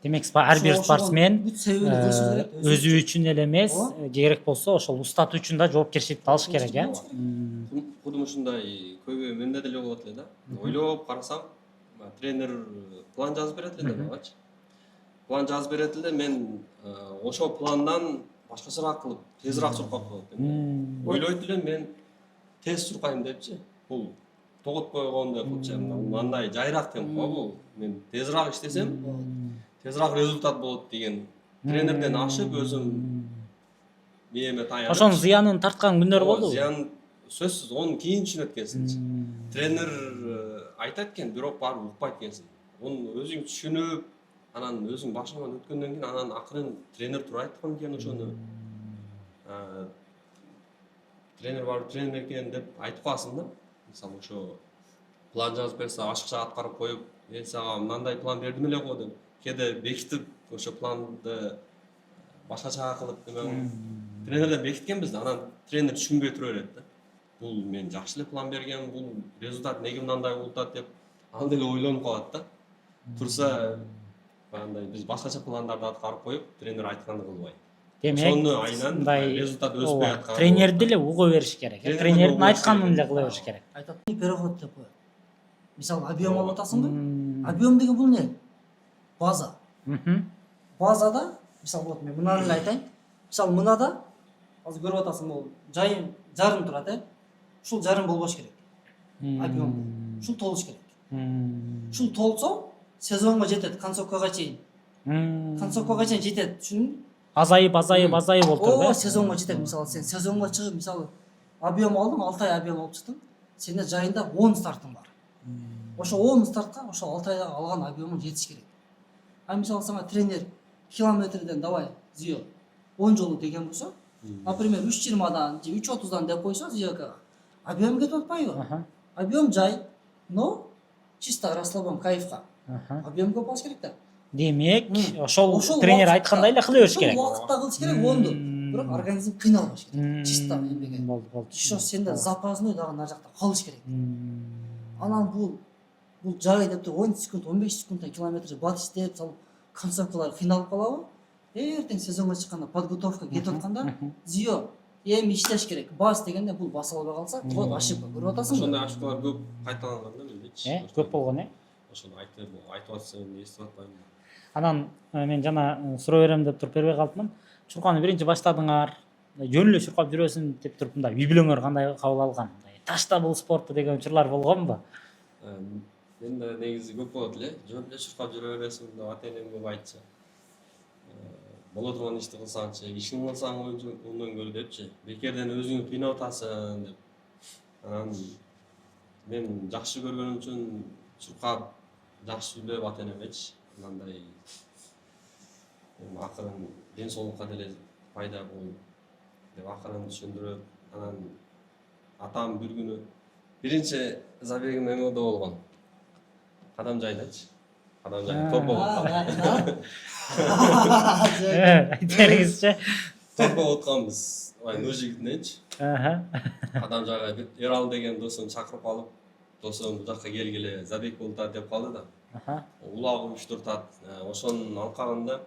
Демек, ар бир спортсмен өзү үчүн эле эмес, керек болсо ошол устат үчүн да жоопкерчиликти алыш керек, Кудум ушундай көбү менде деле болот эле да. Ойлоп карасам, тренер план жазып берет эле магачы. План жазып берет эле, мен ошол пландан башкачараак кылып, тезирээк чуркап коет элем. Ойлойт элем мен тез чуркайм депчи. Бул тоготпой койгондой кылчу, мындай жайраак темп го бул. Мен тезирээк иштесем, тезирээк результат болот деген тренерден ашып өзүм мээме таянып ошонун зыянын тарткан күндөр болдубу? зыян сөзсүз оны кийин түшүнөт экенсиңчи. Тренер айтат экен, бирок барып укпайт экенсиң. Оны өзүң түшүнүп, анан өзүң башыңан өткөндөн кийин анан акырын тренер туруп айткан экен ошону. Тренер барып тренер экен деп айтып каласың да. Мисалы ошо план жазып берсе ашыкча аткарып коюп, сага мындай план бердим эле го деп кээде бекитип ошо планды башкача кылып неме тренерден бекиткенбиз да, анан тренер түшүнбөй тура берет да. Бул мен жакшы эле план берген, бул результат эмнеге мындай болуп атат деп ал деле ойлонуп калат да. Турса андай биз башкача пландарды аткарып коюп, тренер айтканды кылбай. Ошону айынан результат өспөй аткан. Тренер деле уга бериш керек. Тренердин айтканын эле кыла бериш керек. Айтат переход деп коет. Мисалы объем алып атасыңбы? Объем деген бул не? База. Базада, мисалы вот мен мынаны эле айтайын. Мисалы мынада азыр көрүп атасың, бул жарым турат, Ушул жарым болбош керек. Объем. Ушул толуш керек. Ушул толсо сезонго жетет, концовкага чейин. Концовкага чейин жетет, түшүндүңбү? Азайып болуп туруп, О, сезонго жетет. Мисалы сен сезонго чыгып, мисалы объем алдың, 6 ай объем алып чыктың. Сенде жайында 10 стартың бар. Ошо 10 стартка ошо 6 айда алган объемың жетиш керек. А мисалы сага тренер километрден давай зиё 10 жолу деген болсо, например, 3:20дан же 3:30дан деп койсо зиёкага, объем кетип атпайбы? Объем жай, но чисто расслабон, кайфка. Объем көп болуш керек да. Демек, ошол тренер айткандай эле кыла бериш керек. Ошол убакытта кылыш керек онду. Бирок организм кыйналбаш керек. Чисто эмеге. Болду. Ошо сенде запасной дагы нар жакта калыш керек. Анан бул жай деп туруп 10 секунд, 15 секундтан километр бат иштеп, салып концовкалар кыйналып калабы? Эртең сезонго чыкканда подготовка кетип атканда зиё эми иштеш керек. Бас дегенде бул баса албай калса, вот ошибка көрүп атасыңбы? Ошондой ошибкалар көп кайталанган да менде. Көп болгон, Ошону айтып атсам эстип атпайм. Анан мен жана суроо берем деп туруп бербей калыпмын. Чурканы биринчи баштадыңар, жөн эле чуркап жүрөсүң деп туруп мындай үй бүлөңөр кандай кабыл алган? Ташта бул спорту деген учурлар болгонбу? Менде негизи көп болот эле. Жөн эле чуркап жүрө бересиң деп ата энем көп айтчу. Боло турган ишти кылсаңчы, ишин кылсаң ондан көрө депчи. Бекерден өзүңдү кыйнап атасың деп. Анан мен жакшы көргөнүм үчүн чуркап жакшы билеп ата энемечи. Мындай акырын ден соолукка деле пайда болот деп акырын түшүндүрөт. Анан атам бир күнү биринчи забегим эмеде болгон. Кадам жайдачы. Кадам жай торпо. Айтыңызчы. Торпо отканбыз. Нуу жигитиненчи. Кадам жайга Эрал деген досун чакырып алып, досум бул жакка келгиле, забег болуп атат деп калды да. Улагы уюштуртат. Ошонун алкагында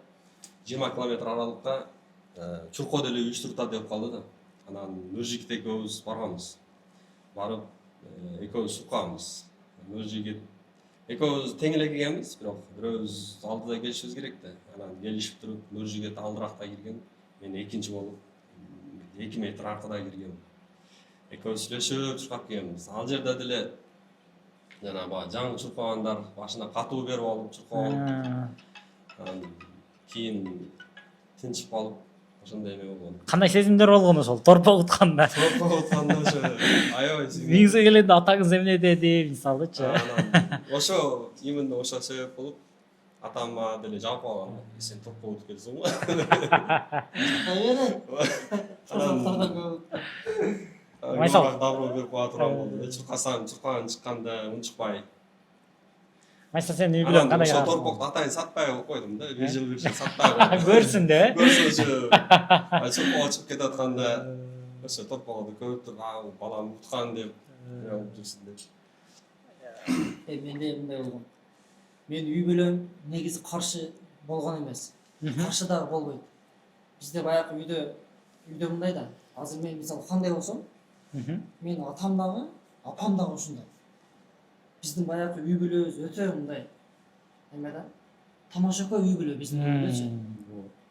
20 километр аралыкка чурко деле уюштуртат деп калды да. Анан Нуржигит экөөбүз барганбыз. Барып экөөбүз чуркабыз. Нуржигит экөөбүз тең эле келгенбиз, бирок бирөөбүз алдыда келишибиз керек да. Анан келишип туруп Нуржигит алдыракта кирген, мен экинчи болуп 2 метр аркада киргем. Экөөбүз сүйлөшүп чуркап келгенбиз. Ал жерде деле жана баягы жаңы чуркагандар башына катуу берип алып чуркап алып, кийин тынчып калып, ошондой эме болгон. Кандай сезимдер болгон ошол торпо утканда? Торпо утканда ошо аябай Миңиңизге келгенде атаңыз эмне деди, мисалычы? Ошо именно ошо себеп болуп, атама деле жабып алган. Сен торпо утуп келсең го. Майсал добро берип кое турган болду. Чуркаган чыкканда унчукпай. Майсал сен үй бүлөң кандай ошо торпокту атайын сатпай коюп койдум да. Бир жыл сатпай койдум. Көрсүн да, Көрсөчү. Чуркоого чыгып кетип атканда ошо торподу көрүп туруп, балам уткан деп, болуп жүрсүн деп. Менде мындай болгон. Мен үй бүлөм негизи каршы болгон эмес. Каршы дагы болбойт. Бизде баягы үйдө мындай да. Азыр мен мисалы кандай болсом, мен атам дагы, апам дагы ушундай. Биздин баягы үй бүлөбүз өтө мындай эме да. Тамашакай үй бүлө биздин үй бүлөчү.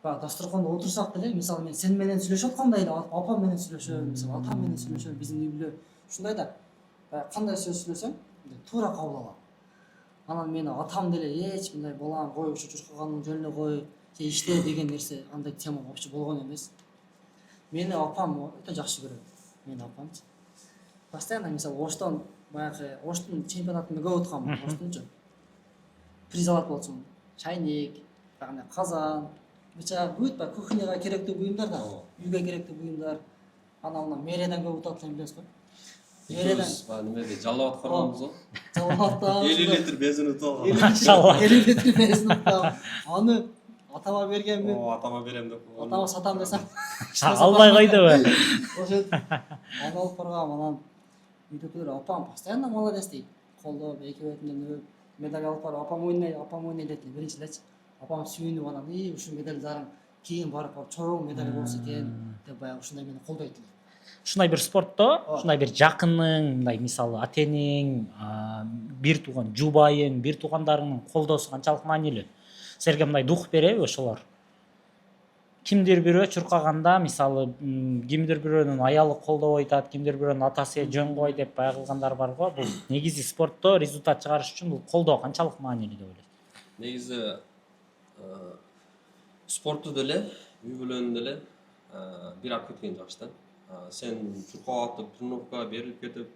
Баягы дасторконда отурсак деле, мисалы мен сен менен сүйлөшүп аткандай эле апам менен сүйлөшөм, мисалы атам менен сүйлөшөм, биздин үй бүлө ушундай да. Баягы кандай сөз сүйлөсөм, туура кабыл алам. анан мени атам деле эч мындай балам кой ушу чуркаганыңдын жөнүнө кой же иште деген нерсе андай тема вообще болгон эмес. Мени апам өтө жакшы көрөт. Менин апамчы. Постоянно мисалы Оштон баягы Оштун чемпионатында көп өткөнмүн, Оштончу. Приз алат болчумун. Чайник, андай казан, бычак, бүт баягы кухняга керектүү буюмдар да, үйгө керектүү буюмдар. Анан мэриядан көп утат элем билесиз го. Мэриядан баягы немеде жалап атканбыз го. жалап атам. 50 литр бензин утуп алган. Машалла. 50 литр бензин утам. Аны атама бергенмин. Атама берем деп. Атама сатам десем. Албай койдубу? Ошо аны алып баргам, анан үйдөгүлөр апам постоянно молодец дейт. Колдоп, эки бетинен өп, медаль алып барып апам ойнойт дейт биринчи элечи. Апам сүйүнүп анан ушул медальдарын кийин барып чоң медаль болсо экен деп баягы ушундай мени колдойт эле. Ушундай бир спортто, ушундай бир жакының, мындай мисалы атеңиң, бир тууган жубайың, бир туугандарыңдын колдоосу канчалык маанилүү? Силерге мындай дух береби ошолор? Кимдир бирөө чуркаганда, мисалы, кимдир бирөөнүн аялы колдоп айтат, кимдир бирөөнүн атасы жөн кой деп баягы кылгандар бар го. Бул негизи спортто результат чыгарыш үчүн бул колдоо канчалык маанилүү деп ойлойсуз? Негизи спорту деле, үй бүлөнү деле бир алып кеткен жакшы да. Сен чуркап атып, тренировкага берилип кетип,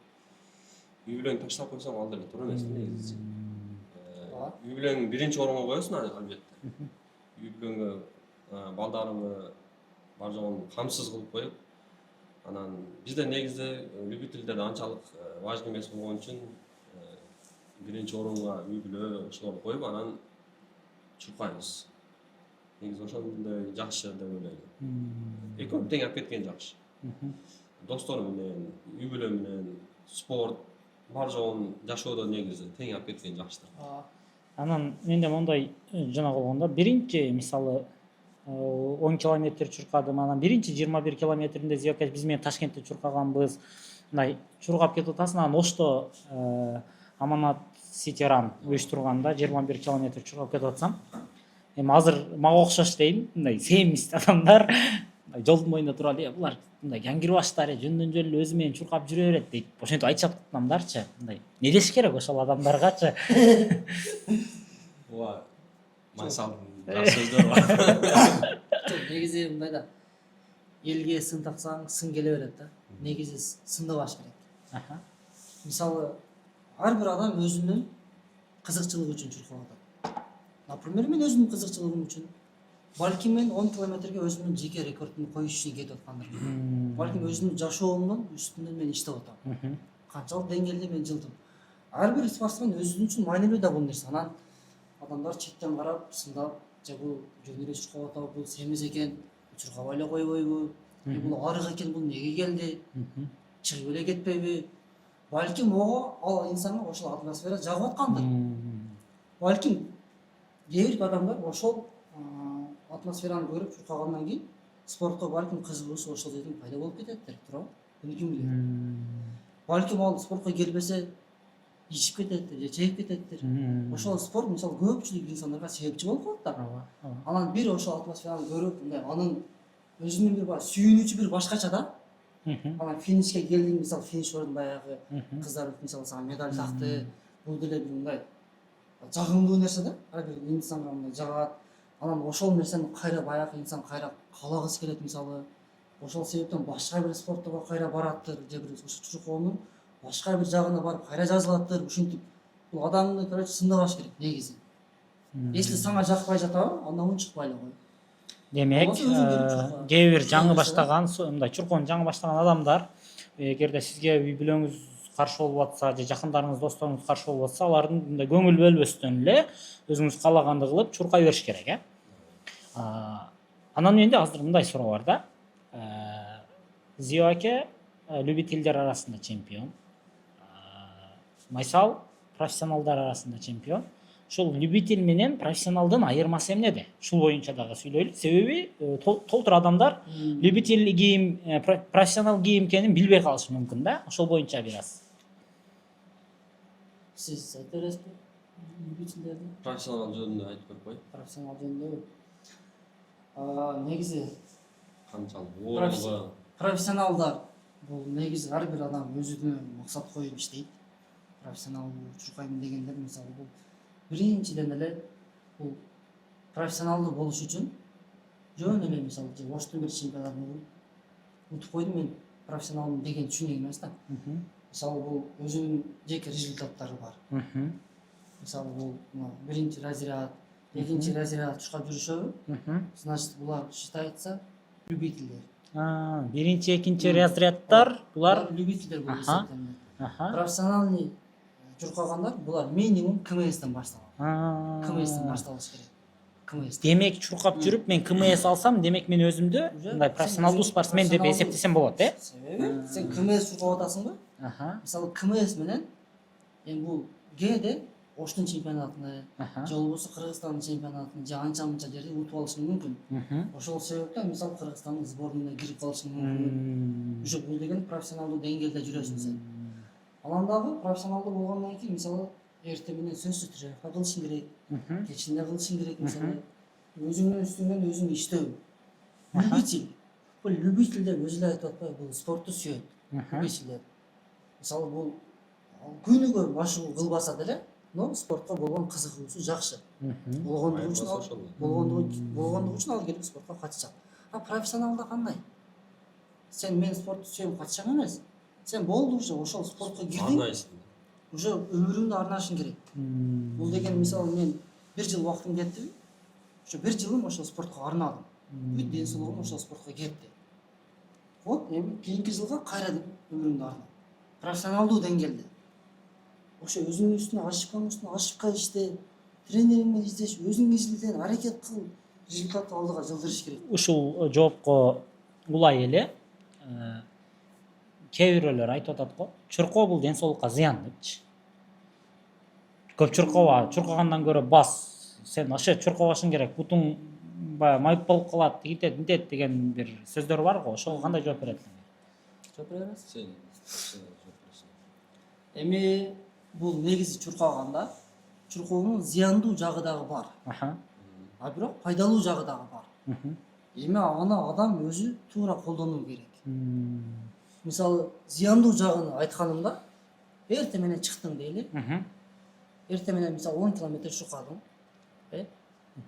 үй бүлөңдү таштап койсоң ал деле туура эмес негизи. Үй бүлөң биринчи орунга коесуң албетте. Үй бүлөңгө балдарыңы бар жогун камсыз кылып коюп, анан бизде негизи любительдерде анчалык важный эмес болгон үчүн биринчи орунга үй бүлө ошолорду коюп, анан чуркайбыз. Негизи ошондой жакшы деп ойлойм. Экөө тең алып кеткен жакшы. Достор менен, үй бүлө менен, спорт бар жогун жашоодо негизи тең алып кеткен жакшы да. Анан менде мондай жана болгондо биринчи мисалы 10 километр чуркадым, анан биринчи 21 километринде Зиякеш биз менен Ташкентте чуркаганбыз. Мындай чуркап кетип атасың, анан Ошто Аманат Ситиран уюштурганда 21 километр чуркап кетип атсам, эми азыр мага окшош дейм, мындай семист адамдар жолдун боюнда туруп алып, булар мындай кяңгир баштар жөндөн жөн эле өзү менен чуркап жүрө берет дейт. Ошентип айтышат адамдарчы. Мындай не деш керек ошол адамдаргачы? Ооба. Масалдын жакшы сөздөр бар. Негизи мындай да элге сын таксаң сын келе берет да. Негизи сындабаш керек. Мисалы ар бир адам өзүнүн кызыкчылыгы үчүн чуркап атат. Например, мен өзүмдүн кызыкчылыгым үчүн балким мен 10 километрге өзүмдүн жеке рекордумду коюш үчүн кетип аткандыр. Балким өзүмдүн жашоомдун үстүнөн мен иштеп атам. Канчалык деңгээлде мен жылдым. Ар бир спортсмен өзү үчүн маанилүү да бул нерсе. Анан адамдар четтен карап сындап, же бул жөн эле чуркап атабы, бул семиз экен, чуркабай эле койбойбу, бул арык экен, бул неге келди, чыгып эле кетпейби? Балким ого ал инсанга ошол атмосфера жагып аткандыр. Балким кээ бир адамдар ошол атмосфераны көрүп чуркагандан кийин спортко балким кызыгуусу ошол жерден пайда болуп кететтир, туурабы? Буну ким билет? Балким ал спортко келбесе ичип кететтир, же чегип кететтир. Ошол спорт мисалы көпчүлүк инсандарга себепчи болуп калат да. Анан бир ошол атмосфераны көрүп, мындай анын өзүнүн бир баягы сүйүнүчү бир башкача да. Анан финишке келдиң, мисалы финиш орун баягы кыздар мисалы сага медаль такты. Бул деле бир мындай жагымдуу нерсе да. Ар бир инсанга мындай жагат. Анан ошол нерсени кайра баягы инсан кайра каалагысы келет мисалы. Ошол себептен башка бир спортторго кайра бараттыр, же бир ошо чуркоонун башка бир жагына барып кайра жазылаттыр. Ушинтип бул адамды короче сындабаш керек негизи. Если сага жакпай жатабы, андан чыкпай эле кой. Демек, кээ бир жаңы баштаган, мындай чуркоону жаңы баштаган адамдар, эгерде сизге үй бүлөңүз каршы болуп атса, же жакындарыңыз, досторуңуз каршы болуп атса, алардын мындай көңүл бөлбөстөн эле өзүңүз каалаганды кылып чуркай бериш керек, Анан менде азыр мындай суроо бар да. Зио аке любительдер арасында чемпион. Майсал профессионалдар арасында чемпион. Ушул любитель менен профессионалдын айырмасы эмнеде? Ушул боюнча дагы сүйлөйлү. Себеби толтур адамдар любитель кийим, профессионал кийим экенин билбей калышы мүмкүн да. Ошол боюнча бир аз. Сиз айта бересизби? Любительдерди? Профессионал жөнүндө айтып берип кой. Профессионал жөнүндө. Негизи канчалык профессионалдар бул негизи ар бир адам өзүнө максат коюп иштейт. Профессионал чуркайм дегендер мисалы бул биринчиден эле бул профессионалдуу болуш үчүн жөн эле мисалы Оштун бир чемпионатын утуп койдум, мен профессионалмын деген түшүнүк эмес да. Мисалы бул өзүнүн жеке результаттары бар. Мисалы бул биринчи разряд, экинчи разряд чуркап жүрүшөбү, значит булар считается любительдер. Биринчи, экинчи разряддар булар любительдер болуп эсептелинет. Аха. Профессиональный чуркагандар булар минимум КМСтен башталат. КМСтен башталыш керек. КМС. Демек чуркап жүрүп мен КМС алсам, демек мен өзүмдү мындай профессионалдуу спортсмен деп эсептесем болот, Себеби сен КМС чуркап атасың го? Мисалы КМС менен эми бул Где Оштун чемпионатын же болбосо Кыргызстандын чемпионатын же анча мынча жерде утуп алышың мүмкүн. Ошол себептен мисалы Кыргызстандын сборныйына кирип калышың мүмкүн. Уже бул деген профессионалдуу деңгээлде жүрөсүң сен. Анан дагы профессионалдуу болгондон кийин мисалы эртең менен сөзсүз тренировка кылышың керек, кечинде кылышың керек, мисалы өзүңдүн үстүңөн өзүң иштөө. Любитель. Бул любительдер өзү эле айтып атпайбы, бул спортту сүйөт. Любительдер. Мисалы бул күнүгө машыгуу кылбаса деле, но спортко болгон кызыгуусу жакшы. Болгондугу үчүн ал келип спортко катышат. А профессионалда кандай? Сен мен спортты сүйөм катышам эмес. Сен болду уже ошол спортко кирдиң. Уже өмүрүңдү арнашың керек. Бул деген мисалы мен 1 жыл убактым кетти. Ошо 1 жылым ошол спортко арнадым. Бүт ден соолугум ошол спортко кетти. Вот эми кийинки жылга кайра өмүрүмдү арнайм. Профессионалдуу деңгээлде. Ошо өзүңдүн үстүнө ошибка иште, тренериң менен издеш, өзүң изилден аракет кыл, результатты алдыга жылдырыш керек. Ушул жоопко улай эле кээ бирөөлөр айтып атат го, чуркоо бул ден соолукка зыян депчи. Көп чуркаба, чуркагандан көрө бас, сен ошо чуркабашың керек, бутуң баягы майып болуп калат, тигитет, мынтет деген бир сөздөр бар го. Ошого кандай жооп берет элеңер? Жооп бере бересиз? Эми бул негизи чуркаганда чуркоонун зыяндуу жагы дагы бар. А бирок пайдалуу жагы дагы бар. Эми аны адам өзү туура колдонуу керек. Мисалы, зыяндуу жагын айтканымда, эртең менен чыктың дейли. Эртең менен мисалы 10 километр чуркадың.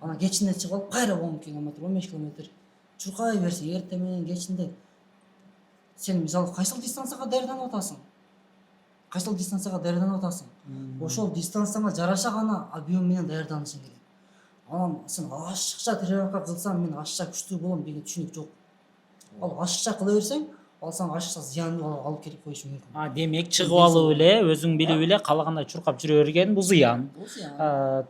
Анан кечинде чыгып алып, кайра 10 километр, 15 километр чуркай берсең, эртең менен кечинде сен мисалы кайсыл дистанцияга даярданып атасың? Ошол дистанцияңа жараша гана объем менен даярданышың керек. Анан сен ашыкча тренировка кылсаң, мен ашыкча күчтүү болом деген түшүнүк жок. Ал ашыкча кыла берсең, ал сага ашыкча зыяндуу алып келип коюшу мүмкүн. Демек чыгып алып эле, өзүң билип эле каалагандай чуркап жүрө берген бул зыян.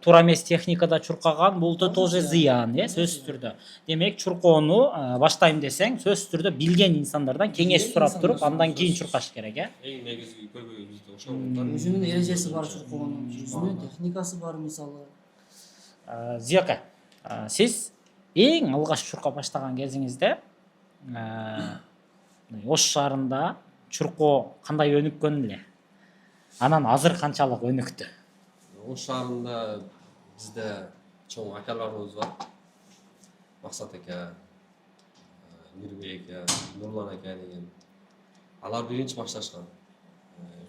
Туура эмес техникада чуркаган бул да тоже зыян, сөзсүз түрдө. Демек чуркоону баштайм десең, сөзсүз түрдө билген инсандардан кеңеш сурап туруп, андан кийин чуркаш керек, Эң негизги көйгөйүбүздө ошол. Өзүнүн эрежеси бар чуркоонун, өзүнүн техникасы бар мисалы. Зияка, сиз эң алгаш чуркап баштаган кезиңизде Ош шаарында чуркоо кандай өнүккөн эле? Анан азыр канчалык өнүктү? Ош шаарында бизде чоң акаларыбыз бар. Максат ака, Мирбек ака, Нурлан ака деген. Алар биринчи башташкан.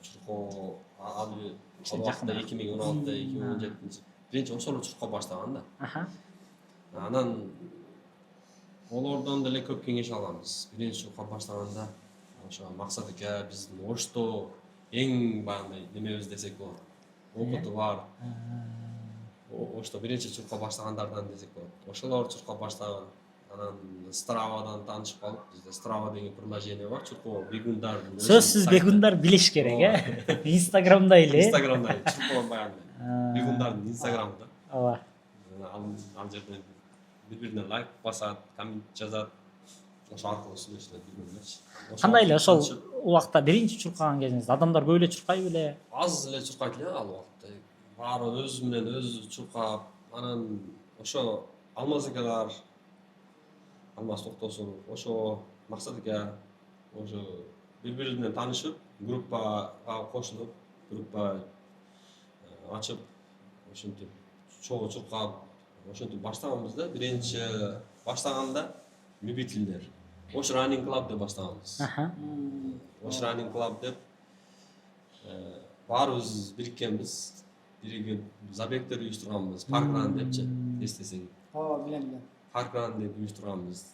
Чуркоо алы 2016-да, 2017-да биринчи ошол чуркап баштаган да. Анан олордон деле көп кеңеш аламыз. Биринчи чуркап баштаганда ошо Максат ака биздин Ошто эң баягындай немебиз десек болот. Опыту бар. Ошто биринчи чуркап баштагандардан десек болот. Ошолор чуркап баштаган. Анан Стравадан таанышып калып, бизде Страва деген приложение бар, чуркоо бегундар. Сөзсүз бегундар билиш керек, Инстаграмда эле. Инстаграмда чуркоо баягындай. Бегундардын Инстаграмда. Ооба. Ал жерден бири-бирине лайк басат, коммент жазат. Ошо аркылуу сүйлөшүлөт бири-бирине. Кандай эле ошол убакта биринчи чуркаган кезиңизде адамдар көп эле чуркайбы эле? Аз эле чуркайт эле ал убакта. Баары өзү менен өзү чуркап, анан ошо Алмаз акалар, Алмаз Токтосунов, ошо Максат ака ошо бири-бири таанышып, группага кошулуп, группа ачып, ошентип чогуу чуркап, ошентип баштаганбыз да. Биринчи баштаганда любительдер. Ош Running Club деп баштаганбыз. Ош Running Club деп баарыбыз бириккенбиз. биригип забегтер уюштурганбыз, паркран депчи, эстесең. Ооба, билем. Паркран деп уюштурганбыз.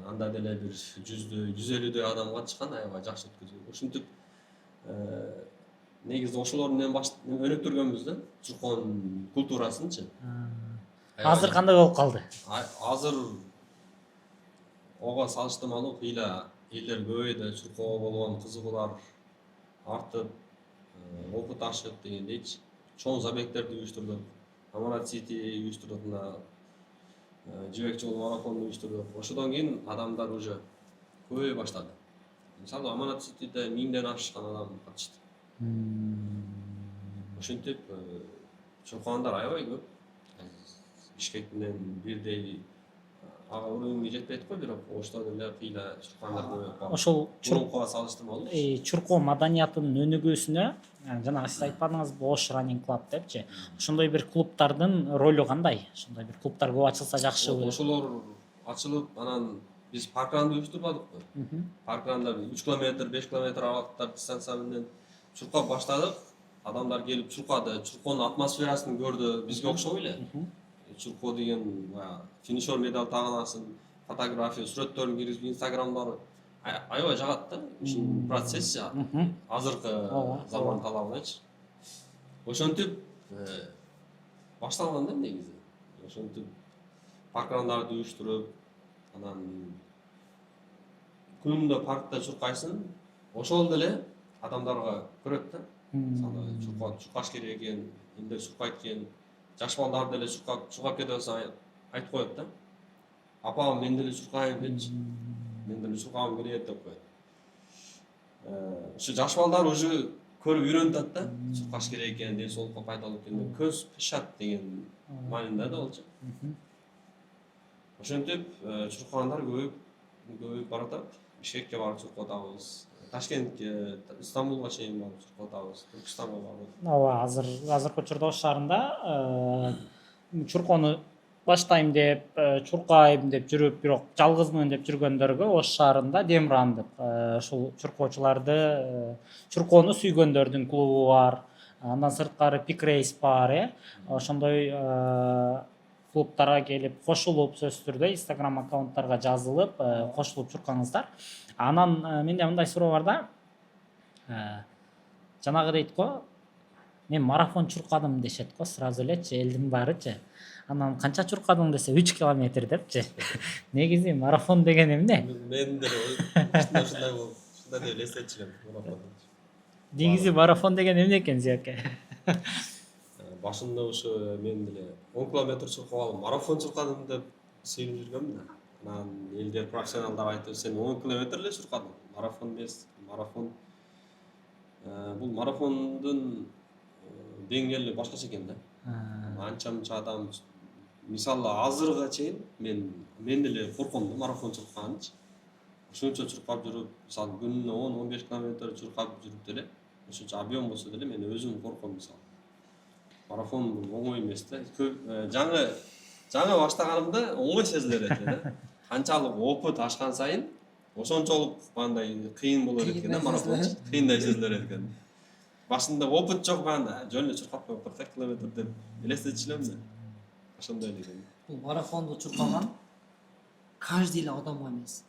Анда деле бир 100дөй, 150дөй адам катышкан, аябай жакшы өткөзүп. Ушинтип негизи ошолор менен өнүктүргөнбүз да, Чуркон культурасынчы. Азыр кандай болуп калды? Азыр ого салыштырмалуу кыйла элдер көбөйдү, Чуркоого болгон кызыгуулар артып, опыт ашып дегендейчи. Чоң забегтерди уюштурдук. Аманат Сити уюштурдук, жибек жолу марафонду уюштурдук. Ошодон кийин адамдар уже көбөйө баштады. Мисалы Аманат Ситиде 1000ден ашкан адам катышты. Ошентип чуркандар аябай көп. Бишкек менен бирдей ага уровенге жетпей аткой, бирок ошто деле кыйла чуркандар көбөйүп калды. Ошол Чуркоого салыштырмалуу. Чуркоо маданиятынын өнүгүүсүнө жанагы сиз айтпадыңызбы, Ош Running Club депчи. Ошондой бир клубтардын ролу кандай? Ошондой бир клубтар көп ачылса жакшы болот. Ошолор ачылып, анан биз паркранды уюштурбадыкпы? Паркрандо 3 километр, 5 километр аралыктар дистанция менен чуркап баштадык. Адамдар келип чуркады, Чурконун атмосферасын көрдү, бизге окшобой эле. Чуркоо деген финишер медаль тагынасың, фотография, сүрөттөрүн киргизип Инстаграмда аябай жагат да. Ушул процесс азыркы заман талабыначы. Ошентип башталган да негизи. Ошентип паркрандарды уюштуруп, анан күнүндө паркта чуркайсың, ошол деле адамдарга көрөт да. Мисалы чуркаш керек экен, элдер чуркайт экен. Жаш балдар деле чуркап кетип атса айтып коет да. Апа, мен деле чуркайм депчи. Мен деле чуркагым келет деп коет. Ушу жаш балдар уже көрүп үйрөнүп атат да. Чуркаш керек экен, ден соолукка пайдалуу экен. Көз пышат деген маанинде да болчу. Ошентип чуркагандар көбөйүп баратат. Бишкекке барып чуркатабыз. Ташкентке, Стамбулга чейин барып чуркатабыз. Түркстанга барып. Ооба, азыркы учурда Ош шаарында чуркоону баштайм деп, чуркайм деп жүрүп, бирок жалгызмын деп жүргөндөргө Ош шаарында Демран деп ушул чуркоочуларды, чуркоону сүйгөндөрдүн клубу бар. Андан сырткары Пик Рейс бар, ошондой клубтарга келип, кошулуп, сөзсүз түрдө Instagram аккаунттарга жазылып, кошулуп чуркаңыздар. Анан менде мындай суроо бар да. Жанагы дейт го, мен марафон чуркадым дешет го, сразу элечи, элдин баарычы. Анан канча чуркадың десе 3 километр депчи. Негизи марафон деген эмне? Мен деле ушундай деп элестетчү элем марафонду. Негизи марафон деген эмне экен Зияке? Башында ушу мен деле 10 километр чуркап алып, марафон чуркадым деп сейилип жүргөм да. Анан элдер профессионалдар айтып, сен 10 километр эле чуркадың. Марафон эмес, марафон. Бул марафондун деңгээли башкача экен да. Анча-мынча адам, мисалы азырга чейин мен деле корком да марафон чуркаганчы. Ошончо чуркап жүрүп, мисалы күнүнө 10-15 километр чуркап жүрүп деле, ошончо объем болсо деле мен өзүм корком мисалы. Марафон бул оңой эмес да. Жаңы баштаганымда оңой сезилер экен да. Канчалык опыт ашкан сайын ошончолук андай кыйын болот экен да марафон. Кыйындай сезилер экен. Башында опыт жок, банда жөн эле чуркап коюп 40 километр деп элестетчү элем да. Ошондой эле экен. Бул марафонду чуркаган каждый эле адам эмес.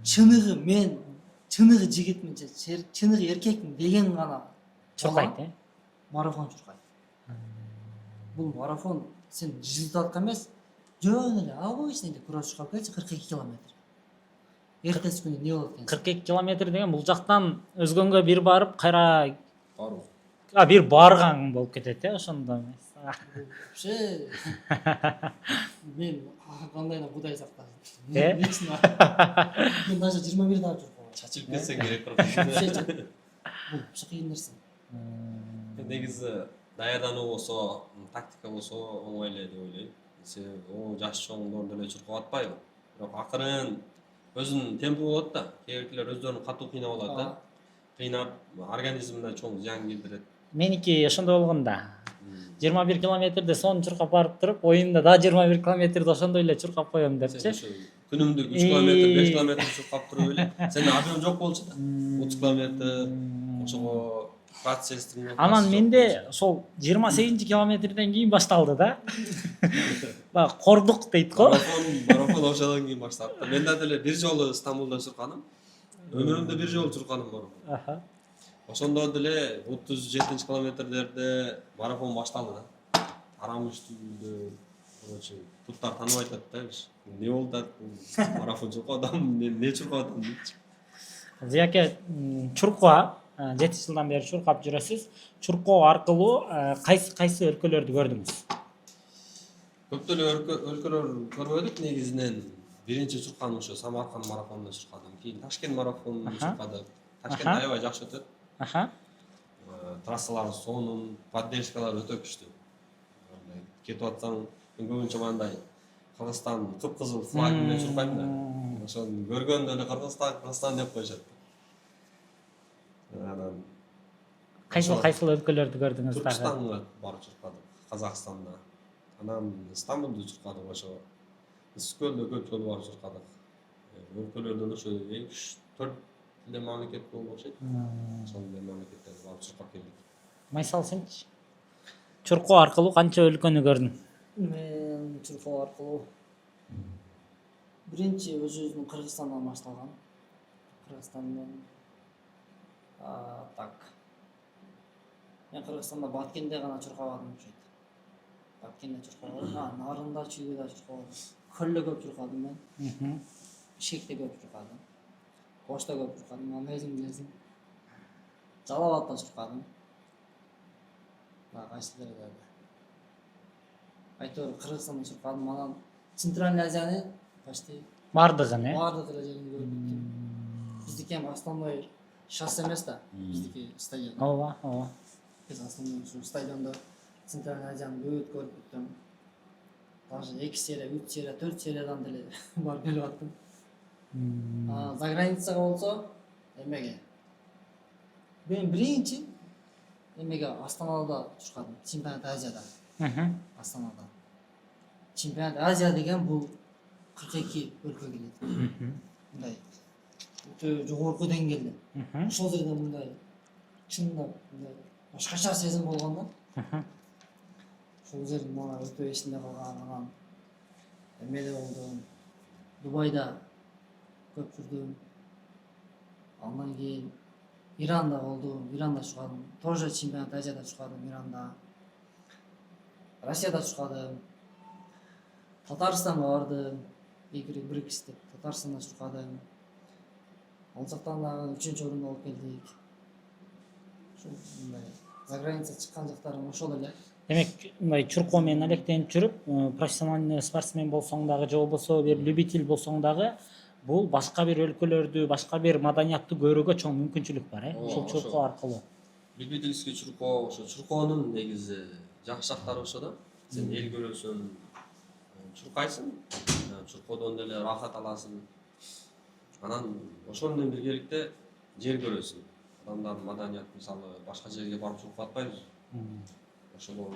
Чыныгы жигитмин же, чыныгы эркекмин деген гана Чуркайт, марафон чуркайт. Бул марафон сен результатка эмес, жөн эле обычный эле кураш чуркап келчи 42 километр. Эртеси күнү эмне болот экен? 42 километр деген бул жактан өзгөнгө бир барып, кайра Баруу. бир баргаң болуп кетет, ошондо эмес. Вообще мен кандайына Кудай сактасын. Мен даже 21 да чуркабам. Чачылып кетсең керек. Бул кыйын нерсе. Негизи даярдануу болсо, тактика болсо оңой эле деп ойлойм. Себеби жаш чоңдор деле чуркап атпайбы. Бирок акырын өзүнүн темпи болот да. Кээбиркилер өздөрүн катуу кыйнап алат да. Кыйнап организмине чоң зыян келтирет. Меники ошондой болгон да. 21 километрде сонун чуркап барып туруп, оюмда да 21 километрде ошондой эле чуркап коем депчи. Күнүмдө 3 километр, 5 километр чуркап туруп эле. Сенде объем жок болчу да. 30 километр, ошого процесстин Анан менде ошол 28 километрден кийин башталды да. Баягы кордук дейт го. марафон ошодон кийин башталды да. Мен да деле бир жолу Стамбулда чурканым. Өмүрүмдө бир жолу чурканым марафон. Ошондо деле 37 километрлерде марафон башталды да. Арам үстүндө короче туттар тааныбай атат да. Не болду атат, марафон чуркап атам, мен не чуркап атам дейчи. Зияке чуркоо 7 жылдан бери чуркап жүрөсүз. Чуркоо аркылуу кайсы өлкөлөрдү көрдүңүз? Көп деле өлкөлөр көрбөдүк негизинен. Биринчи чурканым ошо Самарканд марафонунда чуркадым. Кийин Ташкент марафонунда чуркадык. Ташкент аябай жакшы өтөт. Трассалары сонун, поддержкалары өтө күчтүү. Кетип атсаң, мен көбүнчө мындай Кыргызстан кыпкызыл флаг менен чуркайм да. Ошону көргөндө эле Кыргызстан деп коюшат. Анан Кайсыл өлкөлөрдү көрдүңүз дагы? Түркстанга барып чуркадык, Казакстанда. Анан Стамбулду чуркадык ошо. Үскөлдө көп жолу барып чуркадык. Өлкөлөрдөн ошо 2-4 эле мамлекет болуп окшойт. Ошол эле мамлекеттерге барып чуркап келдик. Майсал сенчи? Чуркоо аркылуу канча өлкөнү көрдүң? Мен чуркоо аркылуу биринчи өзүбүздүн Кыргызстандан башталган. Кыргызстандан так. Мен Кыргызстанда Баткенде гана чуркабадым окшойт. Баткенде чуркабадым. Нарында, Чүйгөдө чуркабадым. Көлдө көп чуркадым мен. Бишкекте көп чуркадым. Ошто көп чуркадым. Аны өзүң билесиң. Жалал Абадта чуркадым. Кайсы жерде? Айтор Кыргызстанда чуркадым. Анан Центральный Азияны почти Бардыгын, э? бардык эле жерин көрдүк. Биздики эми основной шоссе эмес да. Биздики стадион. Ооба. Биз основной ушу стадиондо Центральный Азияны көп көрүп бүттүм. Даже 2 серия, 3 серия, 4 сериядан деле барып келип аттым. За границага болсо эмеге? Мен биринчи эмеге Астанада чуркадым. Чемпионат Азияда. Астанада. Чемпионат Азия деген бул 42 өлкө келет. Мындай өтө жогорку деңгээлде. Ошол жерде мындай чындап мындай башкача сезим болгон да. Ошол жер мага өтө эсимде калган. Анан эмеде болдум. Дубайда көп жүрдүм. Андан кийин Иранда болдум. Иранда чуркадым. Тоже чемпионат Азияда чуркадым Иранда. Россияда чуркадым. Татарстанга бардым. Брикс деп Татарстанда чуркадым. Ал жактан дагы 3-орунда болуп келдик. Ошо мындай за граница чыккан жактарым ошол эле. Демек, мындай чуркоо менен алектенип жүрүп, профессиональный спортсмен болсоң дагы же болбосо бир любитель болсоң дагы, бул башка бир өлкөлөрдү, башка бир маданиятту көрүүгө чоң мүмкүнчүлүк бар, э? Ушул чуркоо аркылуу. Любительский чуркоо, ошо чуркоонун негизи жакшы жактары ошо да. Сен эл көрөсүң, чуркайсың, чуркоодон деле рахат аласың. Анан ошол менен биргеликте жер көрөсүң. Адамдардын маданият мисалы башка жерге барып чуркап атпайбыз. Ошол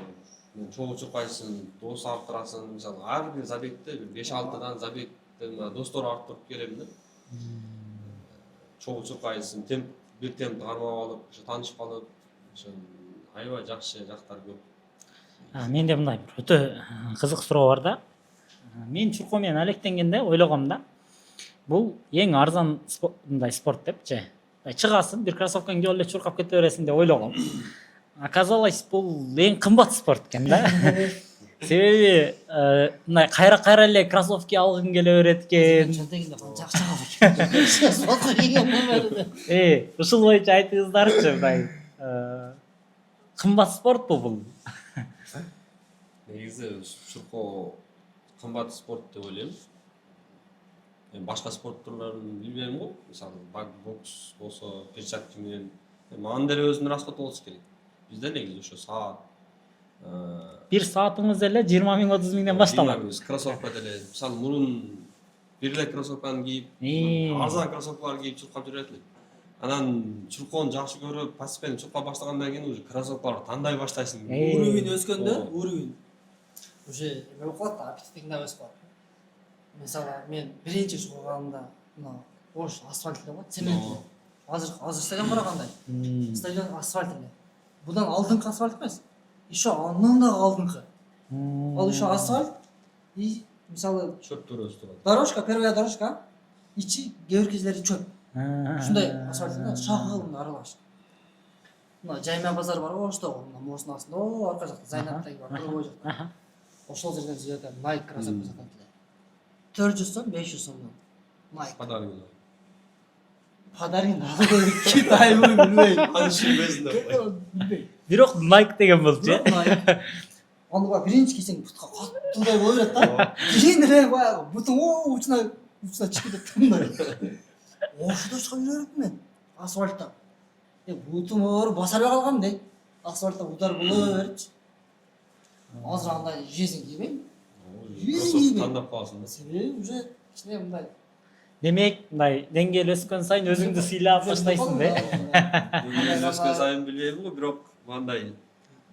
мен чогуу чуркайсың, дос арттырасың, мисалы ар бир забегте 5-6дан забег достор арттырып келем да. Чогуу чуркайсың, бир темпти кармап алып, ошо таанышып калып, ошо аябай жакшы жактары көп. Менде мындай бир өтө кызык суроо бар да. Мен чуркоо менен алектенгенде ойлогом да. Бул эң арзан мындай спорт депчи. Чыгасың, бир кроссовкаңды кийип эле чуркап кете бересиң деп ойлогом. Оказалось, бул эң кымбат спорт экен да. Себеби мындай кайра эле кроссовки алгың келе берет экен. Чөнтөгүндө канча акча калат? Спортко кийген Ушул боюнча айтыңыздарчы, мындай кымбат спортпу бул? Негизи чуркоо кымбат спорт деп ойлойм. Башка спорт турларын билбейм го. Мисалы бокс болсо, перчатка менен анын деле өзүнүн расходу болсо керек. Бизде негизи ошо саат. Бир саатыңыз эле 20 000 30 000ден башталат. Кроссовка деле мисалы мурун бир эле кроссовканы кийип, арзан кроссовкаларды кийип чуркап жүрөт элек. Анан чуркоону жакшы көрүп, постепенно чуркап баштагандан кийин уже кроссовкаларды тандай баштайсың. Уровень өскөндө, уровень уже эме болуп калат, аппетитиң да өсүп калат. Мисалы мен биринчи чуркаганымда мына бош асфальт деп коет, цемент. Азыр стадион кандай? Стадион асфальт эле. Будан алдыңкы асфальт эмес. Еще андан дагы алдыңкы. Ал еще асфальт и мисалы чөптөр өсүп турат. дорожка, первая дорожка, ичи кээ бир кездери чөп. Ушундай асфальт да шагыл аралаш. Мына жайма базар бар го, ошто мына моостун астында, о арка жакта Зайнаттагы бар, кыргыз жакта. Ошол жерден жөөтө Nike кроссовка сатат эле. 400 сом, 500 сомдон. Nike. Подарок. Подарин алды Китай билбейм. Анышын безинде. Билбейм. Бирок Nike деген болчу. Nike. Аны баа биринчи кийсең бутка каттуудай боло берет да. Кийин эле баягы бутуң учуна чыгып кетет мындай. Ошодо чыга берет мен. Асфальтта. Бутум оор басарбай калгам дейт. Асфальтта удар боло берчи. Азыр андай жезин кийбейм. Тандап каласың да. Себеби уже кичине мындай. Демек, мындай деңгээл өскөн сайын өзүңдү сыйлап баштайсың да. Өскөн сайын билбейм го, бирок мындай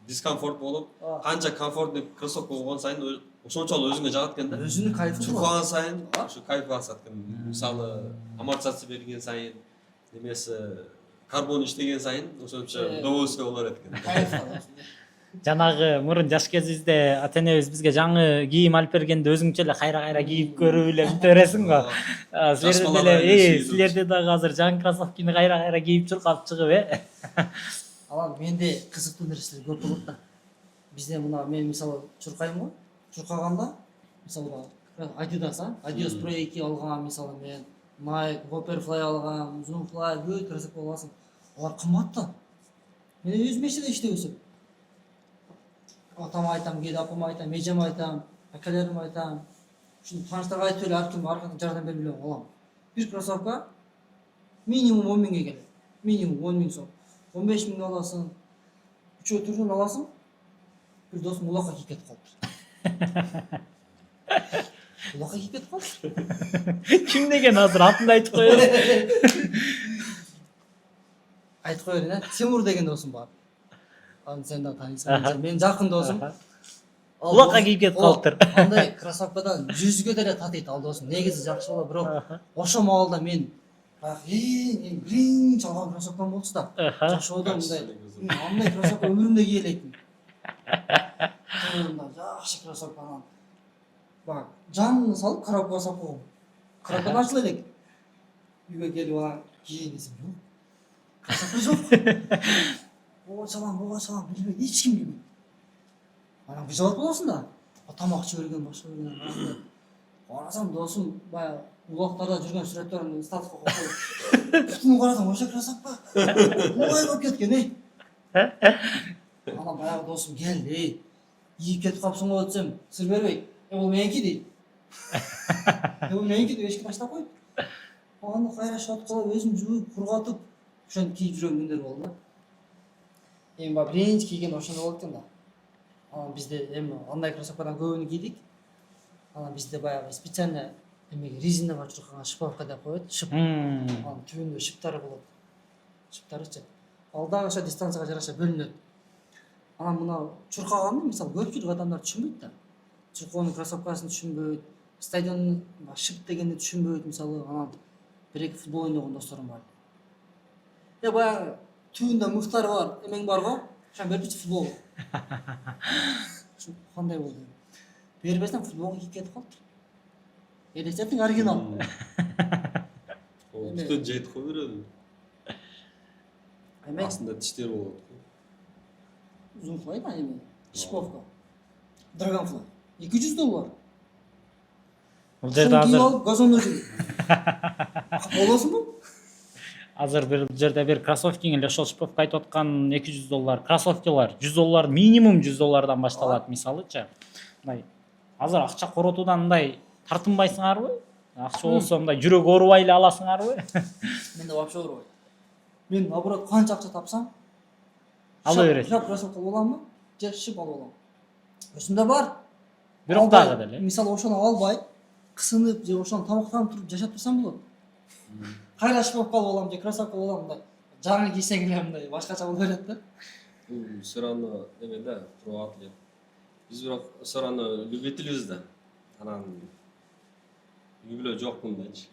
дискомфорт болуп, канча комфортный кроссовка болгон сайын ошончолук өзүңө жагат экен да. Өзүнүн кайфы бар. Чуркаган сайын ушу кайф басат экен. Мисалы, амортизация берген сайын, немеси карбон иштеген сайын ошончо удовольствие боло берет экен. Кайф бар. Жанагы мурун жаш кезибизде ата энебиз бизге жаңы кийим алып бергенде өзүңчө эле кайра кийип көрүп эле бүтө бересиң го. Силерде дагы азыр жаңы кроссовкини кайра кийип чуркап чыгып, Алан менде кызыктуу нерселер көп болот да. Бизде мына мен мисалы чуркайм го. Чуркаганда мисалы Adidas Pro 2 алган, мисалы мен Nike Vaporfly алган, Zoomfly бүт кроссовка аласың. Алар кымбат да. Мен өзүм эчтеде иштеп өсөм. Атама айтам, кээде апама айтам, эжеме айтам, акалариме айтам. Ушуну тааныштарга айтып эле ар ким аркадан жардам берип эле алам. Бир кроссовка минимум 10 миңге келет. Минимум 10 миң сом. 15 миңге аласың. Үчөө түрүнөн аласың. Бир досум улакка кийип кетип калды. Улакка кийип кетип калды. Ким деген азыр атын айтып коёбуз. Айтып кое берейин, Тимур деген досум бар. Аны сен да таанысың. Менин жакын досум. Улакка кийип кетип калыптыр. Андай кроссовкадан 100ге деле татыйт ал досум. Негизи жакшы бала, бирок ошо маалда мен баягы биринчи алган кроссовкам болчу да. Жашоодо андай кроссовка өмүрүмдө кие электим. Мындай жакшы кроссовканы баягы жанын салып коробкага салып койгом. Коробканы ачыла элек. Үйгө келип анан кийин десем, жок. Кроссовка жок. Буга салам, билбейм, эч ким билбейт. Анан бижалат болосуң да. Тамак ичип берген, башка берген. Карасам досум баягы улактарда жүргөн сүрөттөрүн статусқа коюп. Бүтүн карасам ошо кроссовка. Ой болуп кеткен, Анан баягы досум келди. Кийип кетип калыпсың го десем, сыр бербейт. Бул меники дейт. Бул меники деп эшикти таштап коюп. Аны кайра шот кылып, өзүм жууп, кургатып, ошентип кийип жүргөн күндөр болду да. Эми баягы биринчи кийген ошондой болот экен да. Анан бизде эми андай кроссовкадан көбүнү кийдик. Анан бизде баягы специально эмеге резиновый чуркаган шиповка деп коет. Шип. Анын түбүндө шиптары болот. Шиптарычы. Ал дагы ошо дистанцияга жараша бөлүнөт. Анан мына чуркаганды мисалы көпчүлүк адамдар түшүнбөйт да. Чуркоонун кроссовкасын түшүнбөйт. Стадиондун шип дегенди түшүнбөйт мисалы. Анан бир-эки футбол ойногон досторум бар. Баягы түбүндө мыктары бар, эмең бар го. Ошон берипчи футбол. Кандай болду? Бербесем футболго кийип кетип калыптыр. Элестетиң оригинал. Бүтөн жейт кой береді. Эме Астында тиштер болот. Zoomfly да эми. Шиповка. Dragonfly. $200. Бул жерде азыр газондо жүрүп. Болосуңбу? азыр бир жерде бир кроссовкиң эле ошол шиповка айтып аткан $200. Кроссовкалар $100, минимум $100 башталат мисалычы. Мындай азыр акча коротуудан мындай тартынбайсыңарбы? Акча болсо мындай жүрөк оорубай эле аласыңарбы? Менде вообще оорубайт. Мен наоборот канча акча тапсам ала бересиң. Жап кроссовка аламын, же шип алып алам. Өзүмдө бар. Бирок дагы деле. Мисалы ошону албай, кысынып же ошону тамактанып туруп жашап турсам болот. Кайра шиповка алып алам же кроссовка алып алам мындай. Жаңы кийсең эле мындай башкача боло берет да. Бул сыраны эме да, туруп эле. Биз бирок сыраны любителибиз да. Анан үй бүлө жок мындайчы.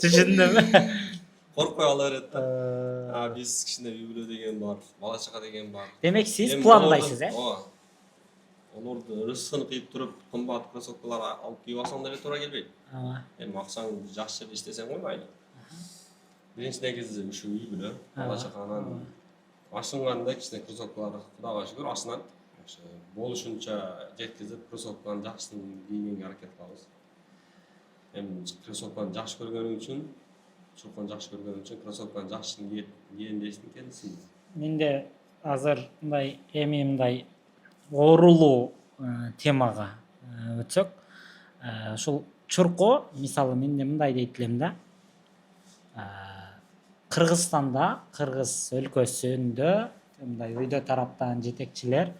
Түшүндүм. Коркпой ала берет да. Биз кичине үй бүлө деген бар, бала чага деген бар. Демек сиз пландайсыз, Ооба. Олорду ырыскын кыйып туруп, кымбат кроссовкалар алып кийип алсаң деле туура келбейт. Эми акчаң жакшы жерде иштесең ғой майли. Биринчи негизи ушу үй бүлө, бала чаганан ашынганда кичине кроссовкалар Кудайга шүгүр ашынат. Болушунча жеткизип, кроссовканы жакшысын кийгенге аракет кылабыз. Эми кроссовканы жакшы көргөнүң үчүн, чуркону жакшы көргөнүң үчүн кроссовканы жакшысын кийген дейсиң келсин. Менде азыр мындай мындай оорулуу темага өтсөк, ушул чурко, мисалы менде мындай дейт элем да. Кыргызстанда, кыргыз өлкөсүндө мындай өйдө тараптан жетекчилер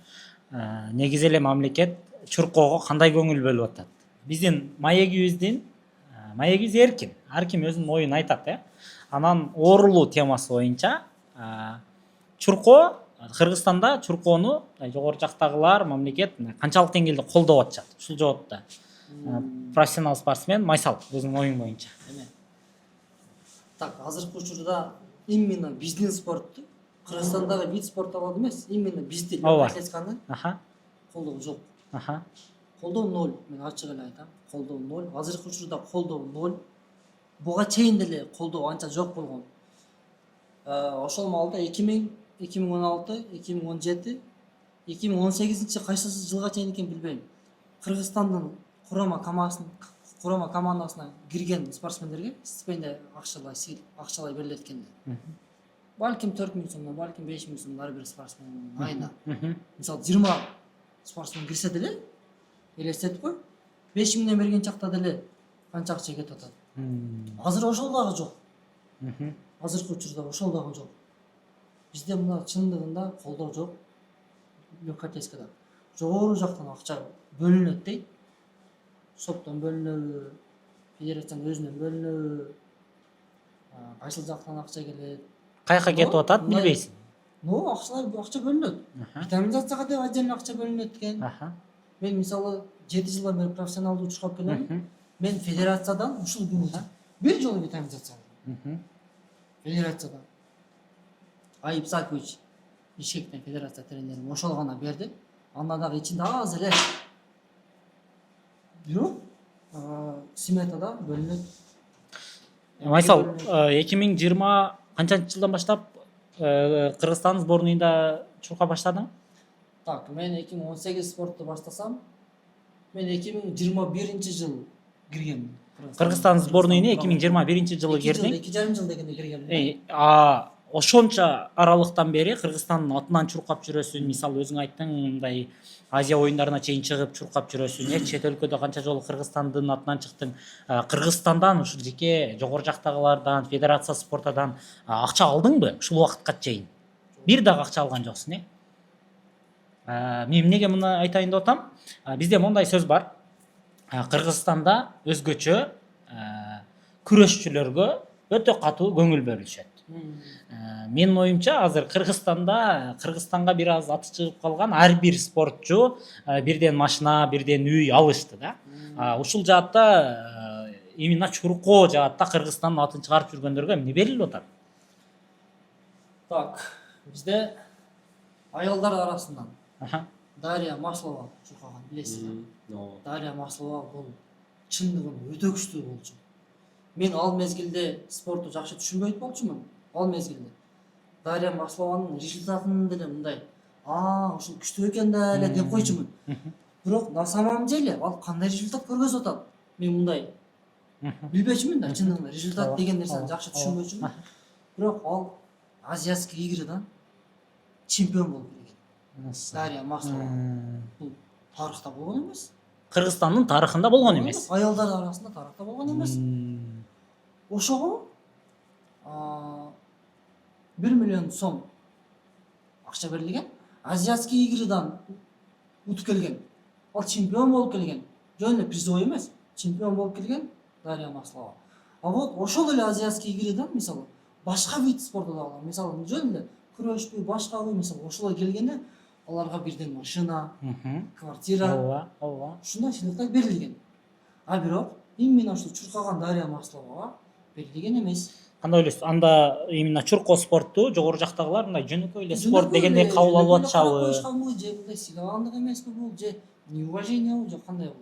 негизи эле мамлекет чуркоого кандай көңүл бөлүп атат? Биздин маегибиз эркин, ар ким өзүнүн оюн айтат, Анан оорулуу темасы боюнча чурко Кыргызстанда чуркоону жогору жактагылар мамлекет канчалык деңгээлде колдоп атышат? Ушул жоопта профессионал спортсмен Майсал өзүнүн оюң боюнча. Так, азыркы учурда именно биздин спортту Кыргызстандагы вид спорт алат эмес, именно бизди атлетиканы колдоо жок. Колдоо ноль. Мен ачык эле айтам, колдоо ноль. Азыркы учурда колдоо ноль. Буга чейин деле колдоо анча жок болгон. Ошол маалда 2000, 2016, 2017, 2018 кайсы жылга чейин экен билбейм. Кыргызстандын курама командасына кирген спортсмендерге стипендия акчалай берилет экен. Балким 4000 сомдон, балким 5000 сомдон ар бир спортсмен айына. Мисалы 20 спортсмен кирсе деле, элестетип кой, 5000 берген чакта деле канча акча кетип атат. Азыр ошол дагы жок. Азыркы учурда ошол дагы жок. Бизде мына чындыгында колдоо жок. Легкоатлетикада жогору жактан акча бөлүнөт дейт. Соптон бөлүнөбү, федерациянын өзүнөн бөлүнөбү, кайсыл жактан акча келет. Каяка кетип атат билбейсиң. Акча бөлүнөт. Витаминизацияга деп отдельно акча бөлүнөт экен. Мен мисалы 7 жылдан бери профессионалдуу учурга келем. Мен федерациядан ушул күнгө бир жолу витаминизация алдым. Федерациядан. Айып Сакович, Бишкектен федерация тренерим ошол гана берди. Андан дагы ичинде аз эле. Бирок сметада бөлүнөт. Майсал, 2020 канчанчы жылдан баштап Кыргызстан сборныйында чурка баштадың? Так, мен 2018 спортту баштасам, мен 2021 жыл киргенмин. Кыргызстан сборныйына 2021 жылы кирдиң. 2,5 жыл дегенде киргенмин. Ошончо аралыктан бери Кыргызстандын атынан чуркап жүрөсүң, мисалы өзүң айттың, мындай Азия оюндарына чейин чыгып чуркап жүрөсүң. Чет өлкөдө канча жолу Кыргызстандын атынан чыктың. Кыргызстандан ушул жеке жогору жактагылардан, федерация спортадан акча алдыңбы ушул убакытка чейин? Бир дагы акча алган жоксуң, Мен эмнеге муну айтайын деп атам? Бизде мондай сөз бар. Кыргызстанда өзгөчө күрөшчүлөргө өтө катуу көңүл бөлүшөт. Менин оюмча азыр Кыргызстанга бир аз аты чыгып калган ар бир спортчу бирден машина, бирден үй алышты да. Ушул жаатта именно чуркоо жаатта Кыргызстандын атын чыгарып жүргөндөргө эмне берилип атат? Так, бизде аялдар арасынан Дарья Маслова чуркаган, билесиз. Дарья Маслова бул чындыгында өтө күчтүү болчу. Мен ал мезгилде спортту жакшы түшүнбөйт болчумун. Ал мезгилде Дарья Маслованын результатын деле мындай, ушул күчтүү экен да эле деп койчумун. Бирок на самом деле ал кандай результат көргөзүп атат? Мен мындай билбечүмүн да, чындыгында результат деген нерсени жакшы түшүнбөчүмүн. Бирок ал азиатский игрыдан чемпион болуп келген. Дарья Маслова. Бул тарыхта болгон эмес. Кыргызстандын тарыхында болгон эмес. Аялдар арасында тарыхта болгон эмес. Ошого 1 миллион сом акча берилген. Азиатский игрыдан утуп келген. Ал чемпион болуп келген. Жөн эле призовой эмес, чемпион болуп келген Дарья Маслова. Вот ошол эле азиатский игрыдан мисалы башка вид спорту дагы, мисалы жөн эле күрөшпү, башкабы, мисалы ошолой келгенде аларга бирден машина, Мгм. квартира, ооба ооба ушундай сыйлыктар берилген. А бирок именно ушул чуркаган Дарья Масловага берилген эмес. кандай ойлойсуз анда именно чурко спорту жогору жактагылар мындай жөнөкөй эле спорт дегендей кабыл алып карап атышабы? коюшканбы же мындай сыйлагандык эмеспи бул же неуважениябы же кандай бул?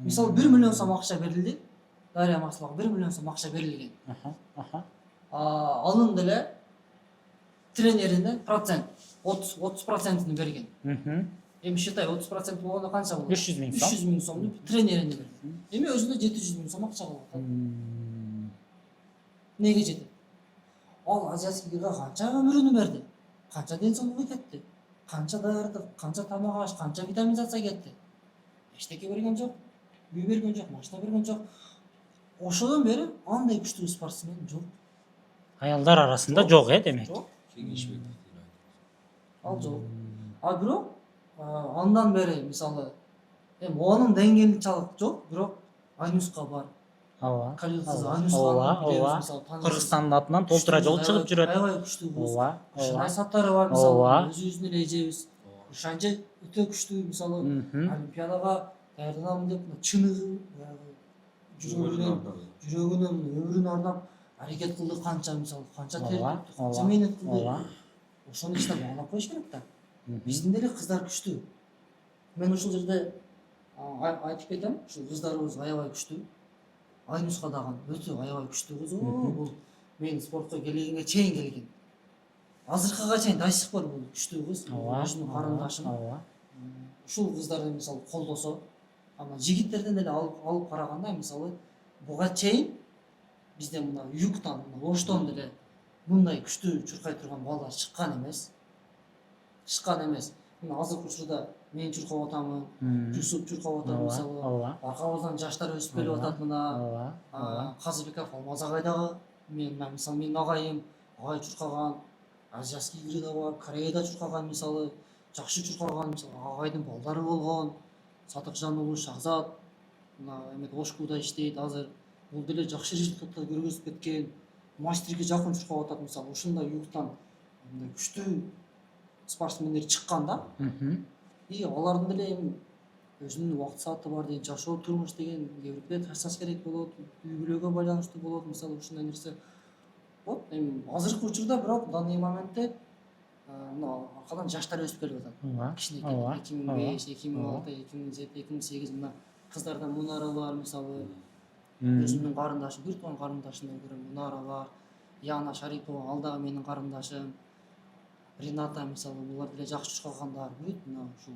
Мисалы 1 миллион сом акча берилди. Дарья Масловага 1 миллион сом акча берилген. Аха. Анын деле тренерине процент 30% берген. Мхм. Эми считай 30% болгондо канча болот? 300 миң сом. 300 миң сомду тренерине берди. Эми өзүнө 700 миң сом акча калып атат. Неге жетет? Ал азиатский играга канча өмүрүн берди? Канча ден соолугу кетти? Канча даярдык, канча тамак аш, канча витаминизация кетти? Эчтеке берген жок, үй берген жок, машина берген жок. Ошодон бери андай күчтүү спортсмен жок. Аялдар арасында жок демек. Жок. Кеңешбек Ал жок. А бирок андан бери мисалы эми онун деңгээлинчалык жок, бирок Айнуска бар. Ооба. Калил кызы Ооба, Айнуска ооба. мисалы тааныбыз. Кыргызстандын атынан толтура жол чыгып жүрөт. Аябай күчтүү кыз. Ооба. Шынай саттары бар мисалы, Ооба. өзүбүздүн эле эжебиз. Ошанча өтө күчтүү мисалы Олимпиадага даярданам деп чыныгы жүрөгүнөн өмүрүн арнап аракет кылды, канча мисалы, канча тер төктү, канча мээнет кылды. Ошонун ичине баалап коюш керек да. Биздин деле кыздар күчтүү. Мен ушул жерде айтып кетем, ушул кыздарыбыз аябай күчтүү. Айнуска дагы өтө аябай күчтүү кыз. Бул менин спортко келгенге чейин келген. Азыркыга чейин до сих пор бул күчтүү кыз. Өзүмдүн карындашым. Ушул кыздарды мисалы колдосо, ана жигиттерден деле алып караганда мисалы буга чейин бизде мына юктан, мына оштон деле мындай күчтүү чуркай турган балдар чыккан эмес. Мына азыркы учурда мен чуркап атамын, Жусуп чуркап атат мисалы. Аркабыздан жаштар өсүп келип атат мына. Казыбеков Алмазагай дагы мисалы менин агайым, агай чуркаган, азиатский играда бар, Кореяда чуркаган мисалы, жакшы чуркаган мисалы агайдын балдары болгон. Сатыкжан уулу Шахзат мына эмет Ошкуда иштейт азыр. Бул деле жакшы результаттар көргөзүп кеткен. Мастерге жакын чуркап атат мисалы. Ушундай юктан мындай күчтүү спортсмендер чыккан да. И алардын деле эми өзүнүн убакыт сааты бар дейт, жашоо турмуш деген кээ бирде ташсаш керек болот, үй бүлөгө байланыштуу болот, мисалы ушундай нерсе. Вот эми азыркы учурда бирок данный моментте мына аркадан жаштар өсүп келип атат. Кичинекей 2005, 2006, 2007, 2008 мына кыздардан Мунара бар мисалы. Өзүмдүн карындашым, бир тууган карындашымдан көрөм, Мунара бар. Яна Шарипова, ал дагы менин карындашым. Рената мисалы, булар деле жакшы чуркагандар. Бүт мына ушул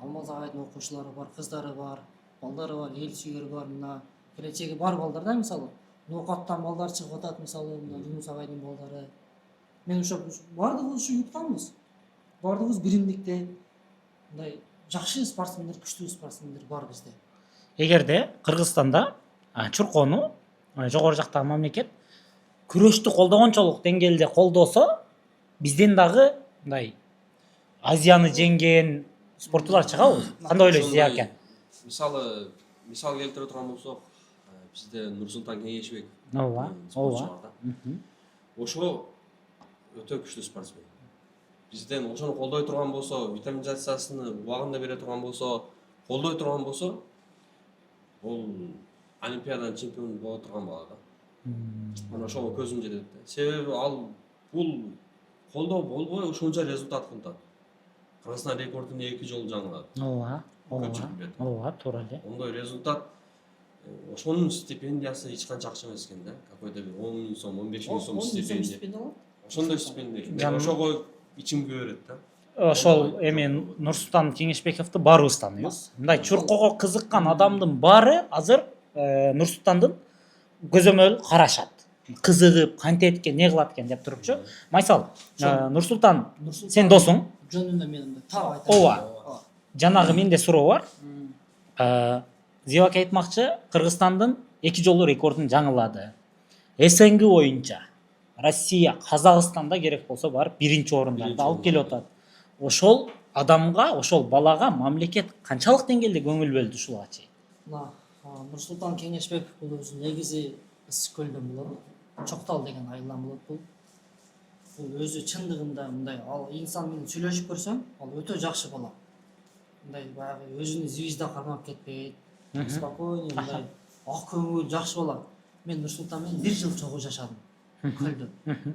Алмазагайдын окуучулары бар, кыздары бар, балдары бар, эл сүйөр бар, мына келечеги бар балдар да мисалы. Ноокаттан балдар чыгып атат мисалы, мына Жунус агайдын балдары. Мен ошо бардыгыбыз ушу юктанбыз. Бардыгыбыз биримдикте мындай жакшы спортсмендер, күчтүү спортсмендер бар бизде. Эгерде Кыргызстанда чуркоону жогору жактагы мамлекет күрөштү колдогончолук деңгээлде колдосо, бизден дагы мындай Азияны жеңген спортчулар чыгабы? Кандай ойлойсуз аке? Мисал келтире турган болсок, бизде Нурсултан Кеңешбек Ооба. спортчу бар да. Ошо өтө күчтүү спортсмен. Бизден ошону колдой турган болсо, витаминизациясыны убагында бере турган болсо, колдой турган болсо, ол Олимпиаданын чемпиону боло турган бала да. Мына ошого көзүм жетет да. Себеби ал бул колдоо болбой ушунча результат кылат. Кыргызстан рекордун 2 жолу жаңылады. Ооба, туура эле. Ондой результат ошонун стипендиясы эч канча акча эмес экен да. Какой-то бир 10 миң сом, 15 миң сом стипендия. Ошондой стипендия. Ошого ичим күйөрөт да. Ошол эми Нурсултан Кеңешбековду баарыбыз тааныйбыз. Мындай чуркоого кызыккан адамдын баары азыр Нурсултандын көзөмөл карашат. Кызыгып, кантет экен, не кылат экен деп турупчу. Майсал, Нурсултан сен досуң? Жөнүндө мен так айтам. Ооба. Жанагы менде суроо бар. Зебак айтмакчы, Кыргызстандын 2 жолу рекордун жаңылады. СНГ боюнча Россия, Казакстанда керек болсо барып 1-орундарда алып келип атат. Ошол адамга, ошол балага мамлекет канчалык деңгээлде көңүл бөлдү ушуга чейин? Мына Нурсултан Кеңешбеков бул өзү негизи Ысык көлдөн болот. Чоктал деген айылдан болот бул. бул өзү чындыгында мындай ал инсан менен сүйлөшүп көрсөң ал өтө жакшы бала. Мындай баягы өзүнүн звезда кармап кетпейт. Спокойный мындай ак көңүл жакшы бала. Мен Нурсултан менен 1 жыл чогуу жашадым. Көлдө.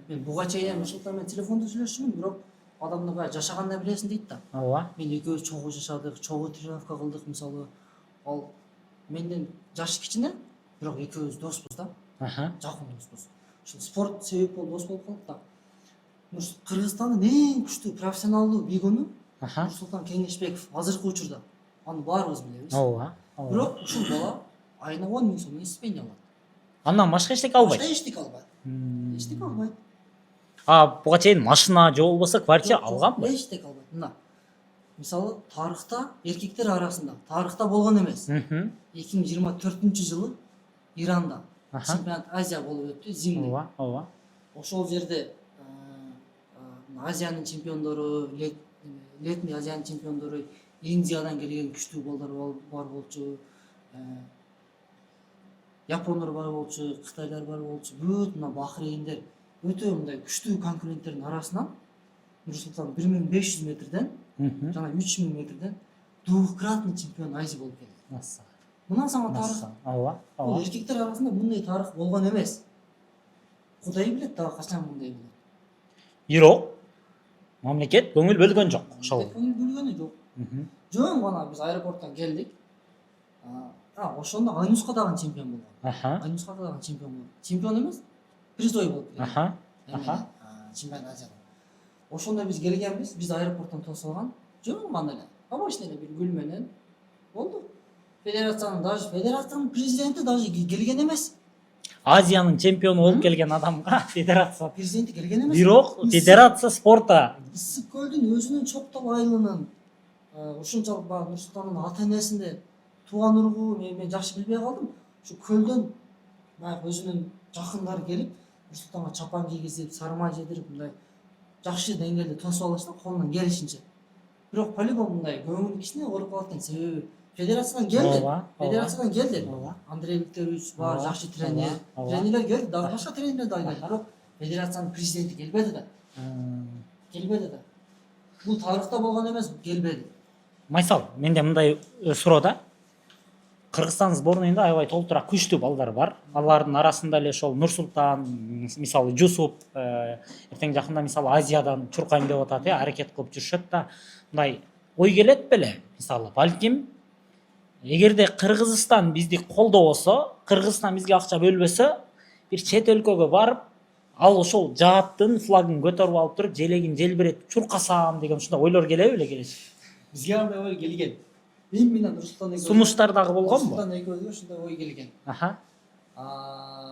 Мен буга чейин Нурсултан менен телефондо сүйлөшчүмүн, бирок адамды баягы жашаганда билесиң дейт да. ооба. Мен экөөбүз чогуу жашадык, чогуу тренировка кылдык мисалы. Ал менден жаш кичине, бирок экөөбүз доспуз да. Жакын доспуз. Ушул спорт себеп болуп дос болуп калдык да. Кыргызстандын эң күчтүү профессионалдуу бийгөнү Нурсултан Кеңешбеков азыркы учурда. Аны баарыбыз билебиз. Ооба. Бирок ушул бала айына 10 000 сом стипендия алат. Андан башка эчтеке албайт. Башка эчтеке албайт. Эчтеке албайт. Буга чейин машина же болбосо квартира алганбы? Эчтеке албайт. Мына. Мисалы, тарыхта эркектер арасында, тарыхта болгон эмес. 2024-жылы Иранда чемпионат Азия болуп өттү, зимний. Ооба. Ошол жерде Азиянын чемпиондору, летний Азиянын чемпиондору, Индиядан келген күчтүү балдар бар болчу. Япондор бар болчу, Кытайлар бар болчу. Бүт мына Бахрейндер өтө мындай күчтүү конкуренттердин арасынан Нурсултан 1500 метрден жана 3000 метрден двукратный чемпион Азия болуп келди. Мына саңа тарых. Ооба. Бул эркектер арасында мындай тарых болгон эмес. Кудай билет дагы качан мындай болот. Бирок мамлекет көңүл бөлгөн жок. Ошол. Көңүл бөлгөнү жок. Жөн гана биз аэропорттон келдик. Ошондо Айнускадагы чемпион болгон. Айнускадагы чемпион болгон. Чемпион эмес, призой болуп келди. Чемпион Азияда. Ошондо биз келгенбиз, биз аэропорттон тосулган. Жөн гана эле. Обычный эле бир гүл менен болду. Федерациянын президенти даже келген эмес. Азиянын чемпиону болуп келген адамга федерация Президенти келген эмес. бирок федерация спорта Ысык көлдүн өзүнүн чоптол айылынын ушунчалык баягы Нурсултандын ата энесинде тууган ургу мен жакшы билбей калдым. Ушу көлдөн баягы өзүнүн жакындары келип Нурсултанга чапан кийгизип, сары май жедирип мындай жакшы деңгээлде тосуп алышты колунан келишинче. Бирок полигон мындай көңүл кичине ооруп калат экен, себеби федерациядан келди. Андрей Викторович бар, жакшы тренер. Тренерлер келди, дагы башка тренерлер да келди. Бирок федерациянын президенти келбеди да. Бул тарыхта болгон эмес, келбеди. Майсал, менде мындай суроо да. Кыргызстан сборныйында аябай толтура күчтүү балдар бар. Алардын арасында эле ошол Нурсултан, мисалы Жусуп, эртең жакында мисалы Азиядан чуркайм деп атат, аракет кылып жүрүшөт да. Мындай ой келет беле? Мисалы, балким эгерде Кыргызстан бизди колдобосо, Кыргызстан бизге акча бөлбөсө, бир чет өлкөгө барып, ал ошол жааттын флагын көтөрүп алып туруп, желегин желбиретип чуркасам деген ушундай ойлор келеби беле келечи? Бизге андай ой келген. Мен менен Нурсултан экөөбүз. Сунуштар дагы болгонбу? Нурсултан экөөбүзгө ушундай ой келген.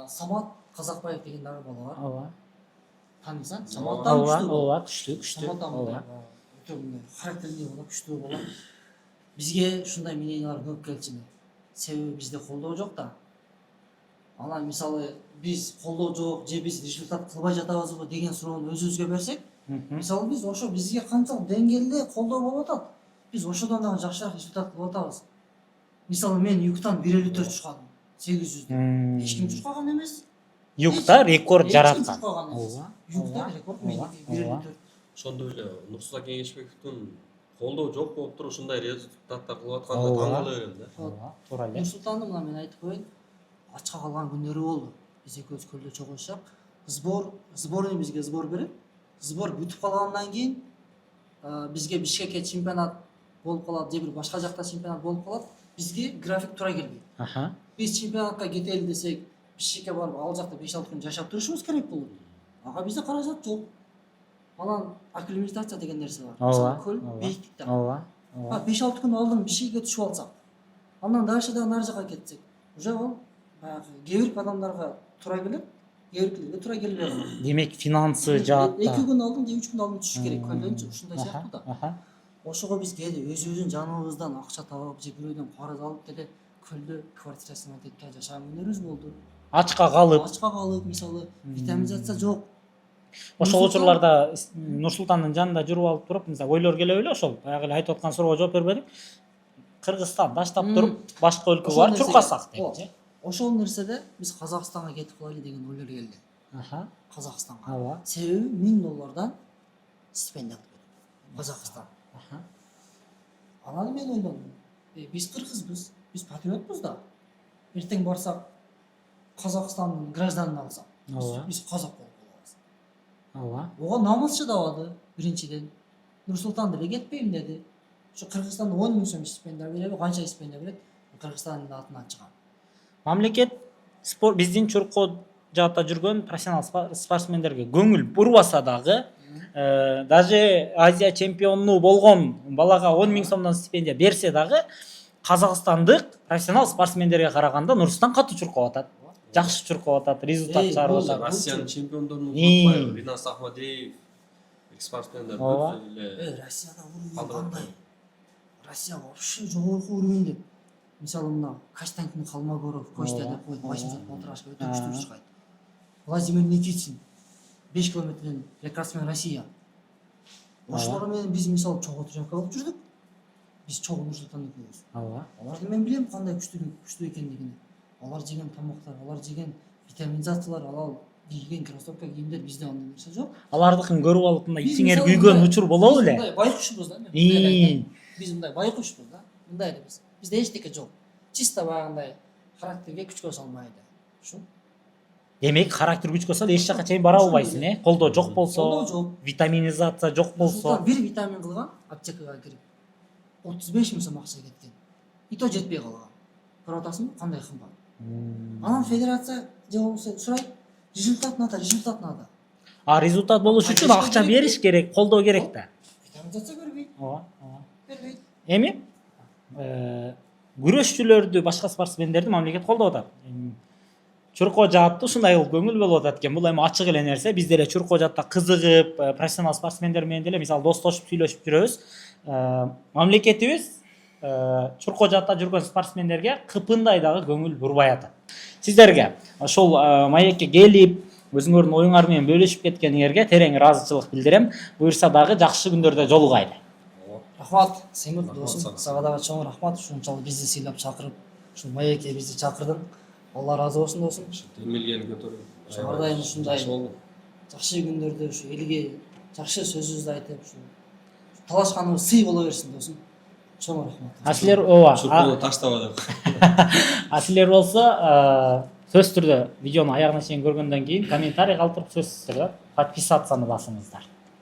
Самат Казакбаев деген дагы бала бар. Ооба. Танисаң? Самат да күчтүү. Ооба, күчтүү. Самат да мындай өтө мындай характердүү бала, күчтүү бала. Бизге ушундай мнениялар көп келчү. Себеби бизде колдоо жок да. Анан мисалы биз колдоо жок же биз результат кылбай жатабызбы деген суроону өзүбүзгө берсек, мисалы биз ошо бизге канчалык деңгээлде колдоо болуп атат. Биз ошодон дагы жакшыраак результат кылып атабыз. Мисалы мен юктан 1.54 чуркадым. 800дөн. Эч ким чуркаган эмес. Юкта рекорд жараткан. Юкта рекорд мен 1.54. Ошондой эле Нурсултан Кеңешбековдун колдоо жок болуп туруп ушундай результаттар кылып атканына таң кала берем да. Туура эле. Нурсултандын мына мен айтып коеюн, ачка калган күндөрү болду. Биз экөөбүз көлдө чогуу жашап, сборный бизге сбор берет. Сбор бүтүп калгандан кийин бизге Бишкекке чемпионат болуп калат, же бир башка жакта чемпионат болуп калат. Бизге график туура келбейт. Биз чемпионатка кетели десек, Бишкекке барып ал жакта 5-6 күн жашап турушубуз керек болот. Ага бизде каражат жок. Анан акклиматизация деген нерсе бар. Көл бейиктикте. 5-6 күн алдын Бишкекке түшүп алсак, андан дальше да нар жака кетсек, уже ал баягы кээ бир адамдарга туура келет, кээ биркилерге туура келбей калат. Демек финансы жаатта 2 күн алдын же 3 күн алдын түшүш керек. Көлдөнчү ушундай сыяктуу да. Ошого биз кээде өзүбүздүн жаныбыздан акча табып же бирөөдөн карыз алып деле көлдө квартира сымат этип жашаган күнүбүз болду. Ачка калып, мисалы витаминизация жок. Ошол учурларда Нурсултандын жанында жүрүп алып туруп, мисалы ойлор келе беле ошол. Баягы эле айтып аткан суроого жооп бербедиң. Кыргызстан таштап туруп, башка өлкөгө барып чуркасак депчи. Ошол нерседе биз Казакстанга кетип калайлы деген ойлор келди. Аха. Казакстанга. Ооба. Себеби $1000 стипендия алып берет Казакстан. Аха. Анан мен ойлодум, биз кыргызбыз, биз патриотпуз да. Эртең барсак Казакстандын гражданын алсак, Ооба. биз казак болуп калабыз. Ооба. Ого намыс чыдабады биринчиден. Нурсултан деле кетпейм деди. Ушу Кыргызстанда 10.000 сом стипендия береби, канча стипендия берет? Кыргызстандын атынан чыган. Мамлекет спорт биздин Чурко жаатта жүргөн профессионал спортсмендерге көңүл бурбаса дагы, даже Азия чемпиону болгон балага 10.000 сомдон стипендия берсе дагы, казакстандык профессионал спортсмендерге караганда Нурсултан катуу чуркап атат. Жакшы чуркап атат, результат чыгарып бул атат. Россиянын чемпиондорун унутпайбы. Ринас Ахмадиев спортсмендер Ооба. өтө эле Россияда уровень калдырып кандай? Россия вообще жогорку уровенде. Мисалы мына Каштанкин Халмагоров, Костя деп коюп 80 полторашка өтө күчтүү чыгат. Владимир Никитин 5 километрден рекордсмен Россия. Ошолор менен биз мисалы чогуу тренировка кылып жүрдүк. Биз чогуу Нурсултан экөөбүз. Ооба. Аларды мен билем кандай күчтүү экендигин. Алар жеген тамактар, алар жеген витаминизациялар, алар кийген кроссовка кийимдер бизде андай нерсе жок. Алардыкын көрүп алып мындай Биз итиңер мисалы күйгөн мындай- учур болобу биз эле? мындай байкушпуз да. мен мындай айтайын. Биз мындай байкушпуз да. Мындай элебиз. Бизде эчтеке жок. Чисто баягындай характерге күчкө салмайды. Ушу. Демек характер күчкө салып эч жака чейин бара албайсың, Колдоо жок болсо, Колдоо жок. витаминизация жок болсо. Нурсултан бир витамин кылган аптекага кирип 35.000 сом акча кеткен. И то жетпей калган. Көрүп атасыңбы кандай кымбат. Анан федерация же болбосо сурайт, результат надо. А результат болуш үчүн акча бериш керек, колдоо керек да. Витаминизация бербейт. Ооба, ооба. Бербейт. Эми күрөшчүлөрдү, башка спортсмендерди мамлекет колдоп атат. Чурко жаатта ушундай кылып көңүл болуп атат экен. Бул эми ачык эле нерсе. Биз деле Чурко жаатта кызыгып, профессионал спортсмендер менен деле мисалы достошуп сүйлөшүп жүрөбүз. Мамлекетибиз Чурко жаатта жүргөн спортсмендерге кыпындай дагы көңүл бурбай атат. Сиздерге ошол маекке келип, өзүңөрдүн оюңар менен бөлүшүп кеткениңерге терең ыраазычылык билдирем. Буюрса дагы жакшы күндөрдө жолугайлы. Рахмат, Семир Рахмат досум. сага. Сага дагы чоң рахмат. Ушунчалык бизди сыйлап чакырып, ушул маекке бизди чакырдың. Алла разы болсун досум. эмилгени көтөрүп. Ар дайым ушундай Жакшы болду. жакшы күндөрдө ушу элге жакшы сөзүбүздү айтып, ушу талашканыбыз сый боло берсин досум. Чоң рахмат. А силер ооба. Чуркону таштабадык. А силер болсо сөзсүз түрдө видеону аягына чейин көргөндөн кийин комментарий калтырып сөзсүз түрдө подписацияны басыңыздар.